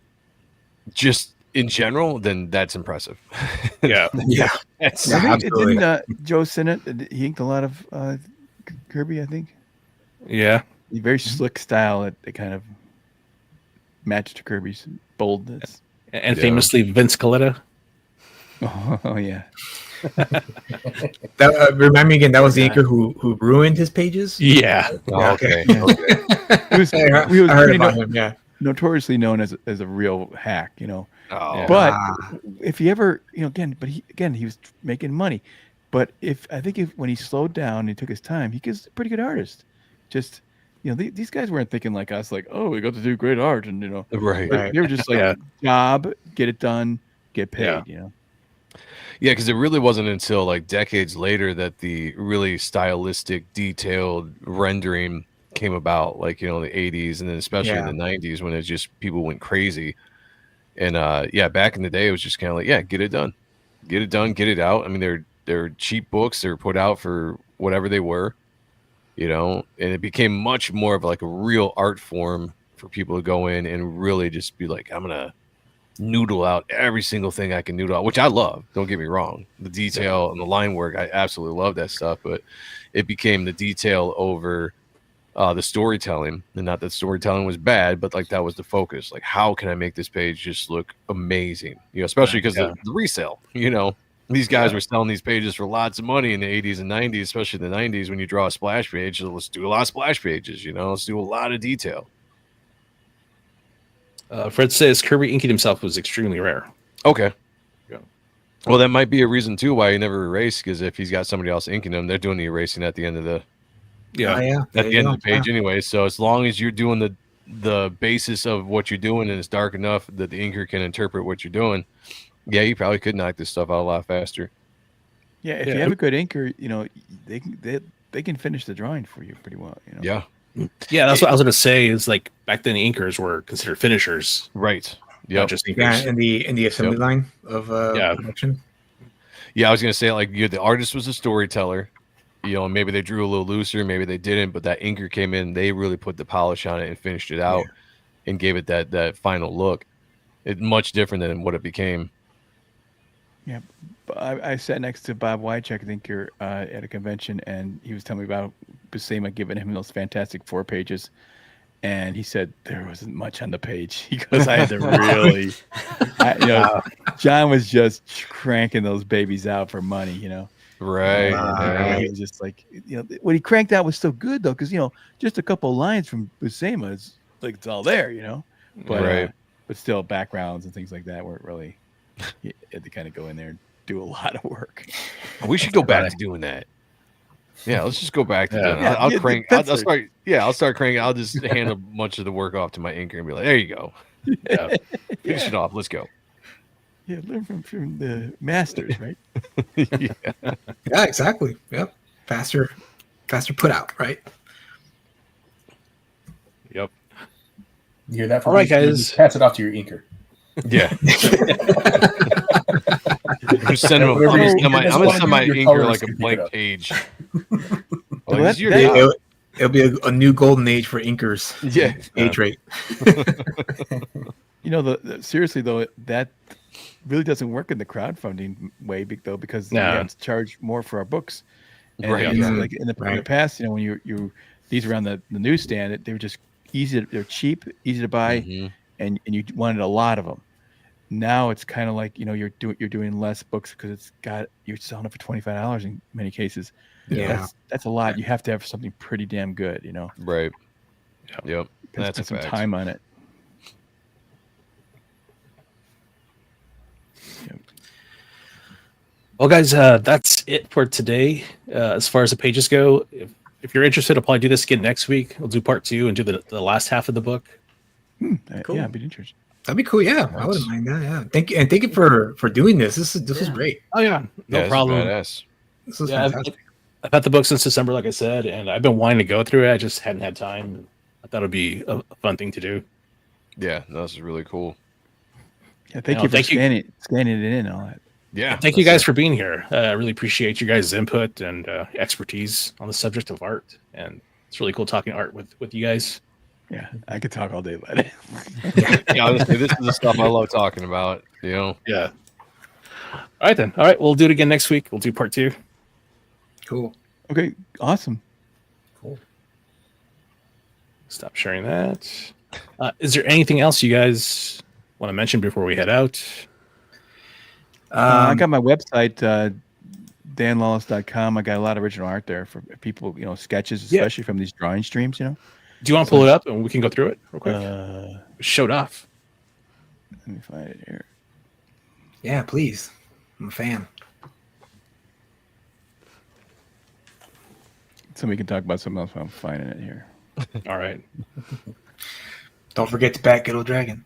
just in general, then that's impressive. Yeah. Yeah. That's, Yeah. I think absolutely. didn't Joe Sinnott, he inked a lot of Kirby, I think. Yeah. Very slick style that kind of matched Kirby's boldness. And Yeah. famously Vince Coletta. Oh yeah. That remind me again. That was the inker who ruined his pages. Yeah. oh, okay. Yeah. Okay. He was, I heard, he was I heard pretty about him. Yeah. notoriously known as a real hack, you know. Oh, But Ah. if he ever, you know, he was making money. But when he slowed down and he took his time, he was a pretty good artist. Just, you know, these guys weren't thinking like us, like, oh, we got to do great art, and you know, right. Right. they were just like, Yeah. job, get it done, get paid, Yeah. you know. Yeah, because it really wasn't until like decades later that the really stylistic, detailed rendering came about, like, you know, the 80s and then especially in the 90s when it's just people went crazy. And yeah, back in the day, it was just kind of like, yeah, get it done, get it out. I mean, they're cheap books. They were put out for whatever they were, you know, and it became much more of like a real art form for people to go in and really just be like, I'm gonna noodle out every single thing I can noodle out, which I love. Don't get me wrong. The detail and the line work, I absolutely love that stuff. But it became the detail over the storytelling, and not that storytelling was bad, but like that was the focus. Like, how can I make this page just look amazing? You know, especially because the resale. You know, these guys were selling these pages for lots of money in the 80s and 90s, especially the 90s. When you draw a splash page, so let's do a lot of splash pages. You know, let's do a lot of detail. Fred says Kirby inking himself was extremely rare. Okay. Yeah. Well, that might be a reason too why he never erased, because if he's got somebody else inking him, they're doing the erasing at the end of the Yeah. Oh, yeah. at the end of the page anyway. So as long as you're doing the basis of what you're doing and it's dark enough that the inker can interpret what you're doing, yeah, you probably could knock this stuff out a lot faster. Yeah, if Yeah. you have a good inker, you know, they can finish the drawing for you pretty well, you know. Yeah. Yeah, that's what I was gonna say. Is like back then the inkers were considered finishers, Right. not Yep. just Yeah, inkers. in the assembly line of production. Yeah, I was gonna say, like, the artist was a storyteller, you know, maybe they drew a little looser, maybe they didn't, but that inker came in, they really put the polish on it and finished it out and gave it that final look. It's much different than what it became. Yeah, I sat next to Bob Wycheck, I think you're at a convention, and he was telling me about Buscema giving him those fantastic 4 pages, and he said there wasn't much on the page. He goes, I had to really, you know, John was just cranking those babies out for money, you know. Right. And he was just like, you know, what he cranked out was still good though, because you know, just a couple of lines from Buscema is like it's all there, you know. But but still, backgrounds and things like that weren't really. You had to kind of go in there and do a lot of work. We should go back to doing that. Yeah, let's just go back to doing it. Yeah, I'll yeah, crank. that's I'll start. Yeah, I'll start cranking. I'll just hand a bunch of the work off to my inker and be like, "There you go. Finish it off. Let's go." Yeah, learn from the masters, right? Yeah. Yeah, exactly. Yep. Faster put out, right? Yep. You hear that? From All right, me? You guys. just pass it off to your inker. Yeah. I'm send him. I'm Whatever gonna you- send my, you I'm gonna just send my wanna do your inker colors like a to pick it blank up. page. Well, This is your that- job. It'll be a new golden age for inkers. Yeah. Age rate. You know, seriously though, that really doesn't work in the crowdfunding way, though, because we No. have to charge more for our books. And Right. it's Mhm. like in the Right. past, you know, when you these were on the newsstand, they were just easy. They're cheap, easy to buy, Mhm. and you wanted a lot of them. Now it's kind of like, you know, you're doing less books because you're selling it for $25 in many cases. Yeah. That's a lot. You have to have something pretty damn good, you know. Right. Yep. You can That's a spend some fact. time on it. Well, guys, that's it for today. As far as the pages go, if you're interested, I'll probably do this again next week. We'll do part 2 and do the last half of the book. Cool. Yeah, I'd be interested. That'd be cool. Yeah, I wouldn't mind that. Yeah. Thank you for doing this. This was great. Oh yeah, no Yeah, problem. Badass. This was Yeah, fantastic. I've had the book since December, like I said, and I've been wanting to go through it. I just hadn't had time. I thought it'd be a fun thing to do. Yeah, no, this is really cool. Yeah, thank No, you for thank you. scanning it in and all that. Yeah. Thank you that's guys it. for being here. I really appreciate you guys' input and expertise on the subject of art. And it's really cool talking art with you guys. Yeah, I could talk all day about it. Yeah, honestly, this is the stuff I love talking about. You know. Yeah. All right, then. All right. We'll do it again next week. We'll do part 2. Cool. Okay, awesome. Stop sharing that. Is there anything else you guys want to mention before we head out? I got my website, danlawless.com. I got a lot of original art there for people, sketches, especially from these drawing streams, Do you want to pull it up and we can go through it real quick? Showed off. Let me find it here. Yeah, please. I'm a fan. So we can talk about something else while I'm finding it here. All right. Don't forget to back Ghetto Dragon.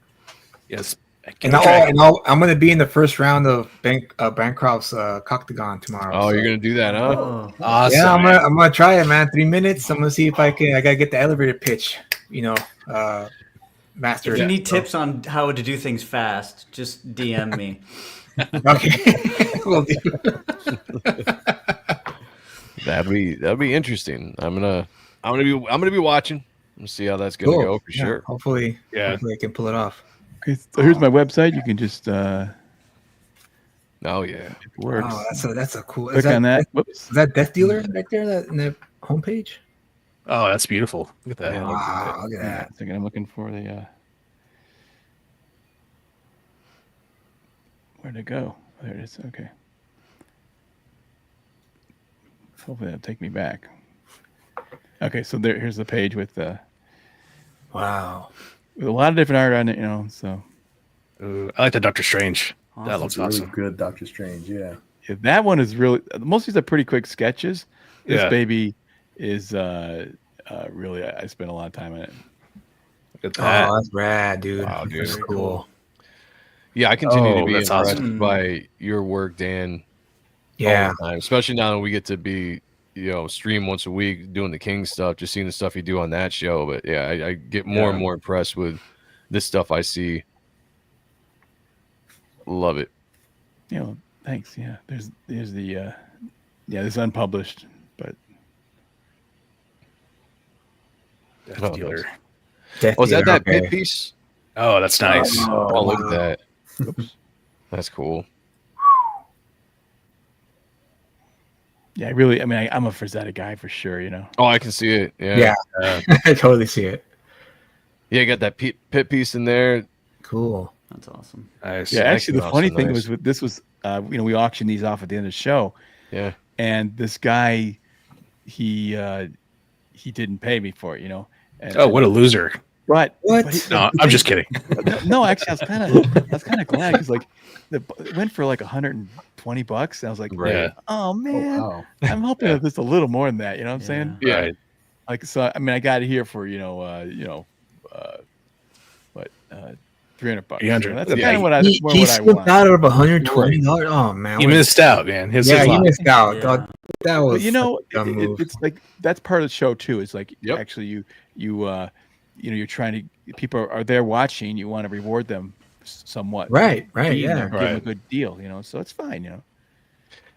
Yes. I'm going to be in the first round of Bancroft's Coctagon tomorrow. Oh, you're gonna do that, huh? Oh, Awesome. Yeah, I'm gonna try it, man. 3 minutes. I'm gonna see if I can. I gotta get the elevator pitch. Master. if you need tips on how to do things fast, just DM me. Okay. Will do. That'd be interesting. I'm gonna be watching. Let's see how that's gonna Cool. go for Yeah, sure. Hopefully I can pull it off. Okay, so here's my website. You can just Oh yeah. it works. Oh, that's a cool. Click on that. Whoops. Is that Death Dealer right there in the homepage? Oh, that's beautiful. Look at that. Yeah. Wow, look at Yeah, that. a second, I'm looking for the where'd it go? There it is. Okay. Hopefully that'll take me back. Okay, so here's the page with Wow. a lot of different art on it, so Ooh, I like the Doctor Strange. That Awesome. looks Really awesome. good Doctor Strange. Yeah. yeah, that one is really, most of these are pretty quick sketches. This Yeah. baby is really, I spent a lot of time on it. Look at that. Oh, that's rad, dude. Wow, dude. That's cool. Yeah, I continue to Oh, be that's impressed awesome. by your work, Dan. Yeah. All the time, especially now that we get to be, stream once a week doing the King stuff, just seeing the stuff you do on that show. But yeah, I get more and more impressed with this stuff I see. Love it. Thanks. Yeah, there's the this is unpublished, but Death Oh, Dealer. nice. Death Oh, is that Dealer, that pit okay. piece? Oh, that's nice. Oh, look at wow. that. That's cool. yeah, really, I mean, I'm a Frazetta guy for sure. Oh, I can see it. Yeah. Yeah. I totally see it. Yeah, you got that pit piece in there. Cool. That's awesome. Nice. Yeah, actually, the Awesome, funny thing nice. was this was we auctioned these off at the end of the show, Yeah. and this guy he didn't pay me for it, And, Oh, what a loser. But What? but No, I'm just kidding. no, actually, I was kind of glad because it went for like $120. And I was like, Right. Yeah. oh man, wow. I'm hoping that there's a little more than that. You know what I'm saying? Yeah. Right. Like, so I mean, I got it here for $300. 300. That's Yeah, kind of what I He what I slipped want. out of $120. Oh man. You missed out, man. His Yeah, you lot. missed out. Yeah. That was But dumb move. it's like that's part of the show too. It's like Yep. actually you're trying to, people are there watching. You want to reward them somewhat, Right, Being yeah. there, give them a Right. good deal. So it's fine. I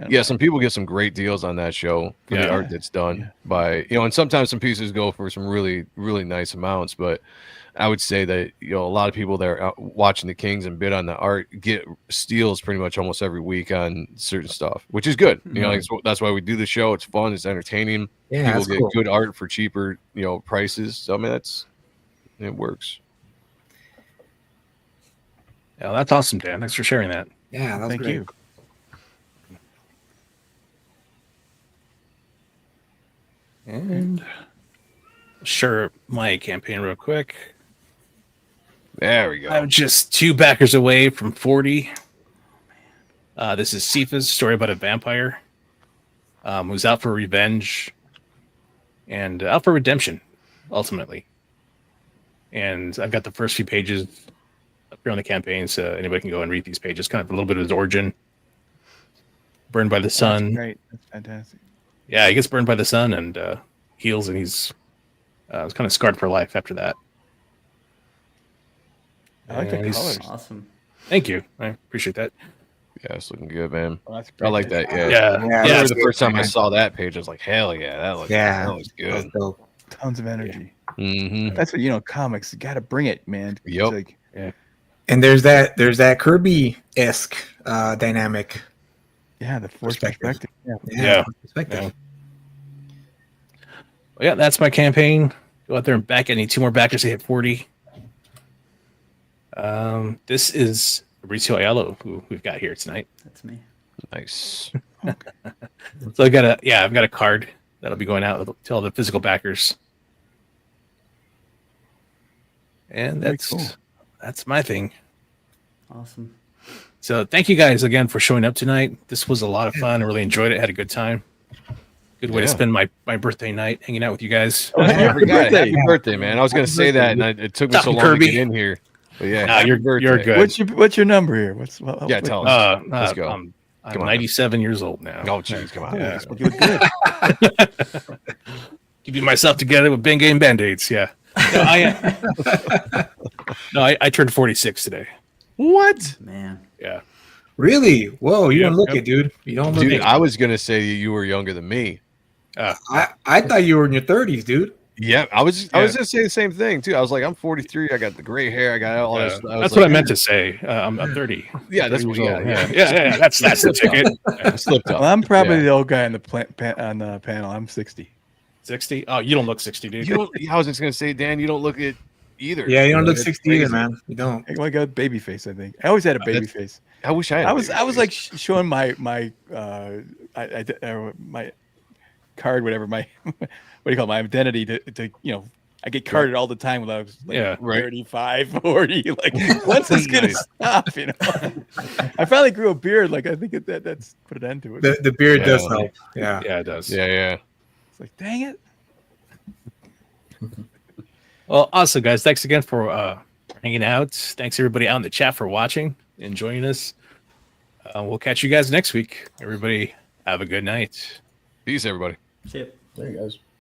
don't Yeah, know. some people get some great deals on that show for the Yeah. art that's done Yeah. by, and sometimes some pieces go for some really, really nice amounts. But I would say that, a lot of people that are out watching the Kings and bid on the art get steals pretty much almost every week on certain stuff, which is good. That's why we do the show. It's fun. It's entertaining. Yeah, People that's get cool. good art for cheaper, prices. So, I mean, it works. Yeah, that's awesome, Dan. Thanks for sharing that. Yeah, that's Thank great. you. And share my campaign real quick. There we go. I'm just 2 backers away from 40. This is Cephas, story about a vampire who's out for revenge and out for redemption, ultimately. And I've got the first few pages up here on the campaign, so anybody can go and read these pages. Kind of a little bit of his origin. Burned by the sun. That's great. That's fantastic. Yeah, he gets burned by the sun and heals, and he's kind of scarred for life after that. I like the And he's- colors. Awesome. Thank you. I appreciate that. Yeah, it's looking good, man. Oh, that's I great. like that. Yeah. Yeah, I remember that's the good, first time I man. saw that page, I was like, hell yeah, that looks Yeah, good. that was dope. Tons of energy. Mm-hmm. That's what comics. You got to bring it, man. It's Yep. like, And there's that Kirby-esque dynamic. yeah, the forced perspective. Yeah. Yeah. Perspective. Yeah. Well, yeah, that's my campaign. Go out there and back. I need 2 more backers to hit 40. This is Mauricio Ayalo, who we've got here tonight. That's me. Nice. So I've got a card that'll be going out to all the physical backers. And Very cool. that's my thing. Awesome. So thank you guys again for showing up tonight. This was a lot of fun. I really enjoyed it. Had a good time. Good way to Yeah. spend my birthday night hanging out with you guys. Oh, Happy I forgot. birthday. Happy birthday, man. I was gonna Happy say that, birthday, and it took me Talking so long Kirby. to get in here. But yeah, Nah, happy you're birthday. good. What's your number here? Yeah, tell us. Let's go. I'm Come on. 97 years old now. Oh, jeez, come on. Yeah. You look good. Keeping myself together with Bang Game Band-Aids. Yeah. No, I turned 46 today. What? Man. Yeah. Really? Whoa, you Yep, don't look yep. it, dude. You don't look Dude, it. I was gonna say you were younger than me. I thought you were in your 30s, dude. Yeah, I was gonna say the same thing too. I was like, I'm 43. I got the gray hair. I got all Yeah. this. That's what I meant to say. I'm 30. Yeah, that's 30 what. years Yeah, old. yeah. Yeah. That's the ticket. I slipped up. Well, I'm probably Yeah. the old guy on the panel. I'm 60. 60. Oh, you don't look 60, dude. You don't, I was just gonna say, Dan, you don't look it either. Yeah, you don't look It's 60 either, crazy. man. You don't. I got a baby face. I think I always had a baby That's- face. I wish I had. I a was baby I was face. like showing my my card, whatever my what do you call it, my identity to I get carded all the time when I was like Yeah, right. 35, 40. Like, when's this gonna Nice. stop? I finally grew a beard. Like, I think that's put an end to it. The beard does Yeah. help. Yeah. Yeah, it does. yeah. It's like, dang it. Well, awesome, guys. Thanks again for hanging out. Thanks, everybody out in the chat for watching and joining us. We'll catch you guys next week. Everybody, have a good night. Peace, everybody. See it. There you guys.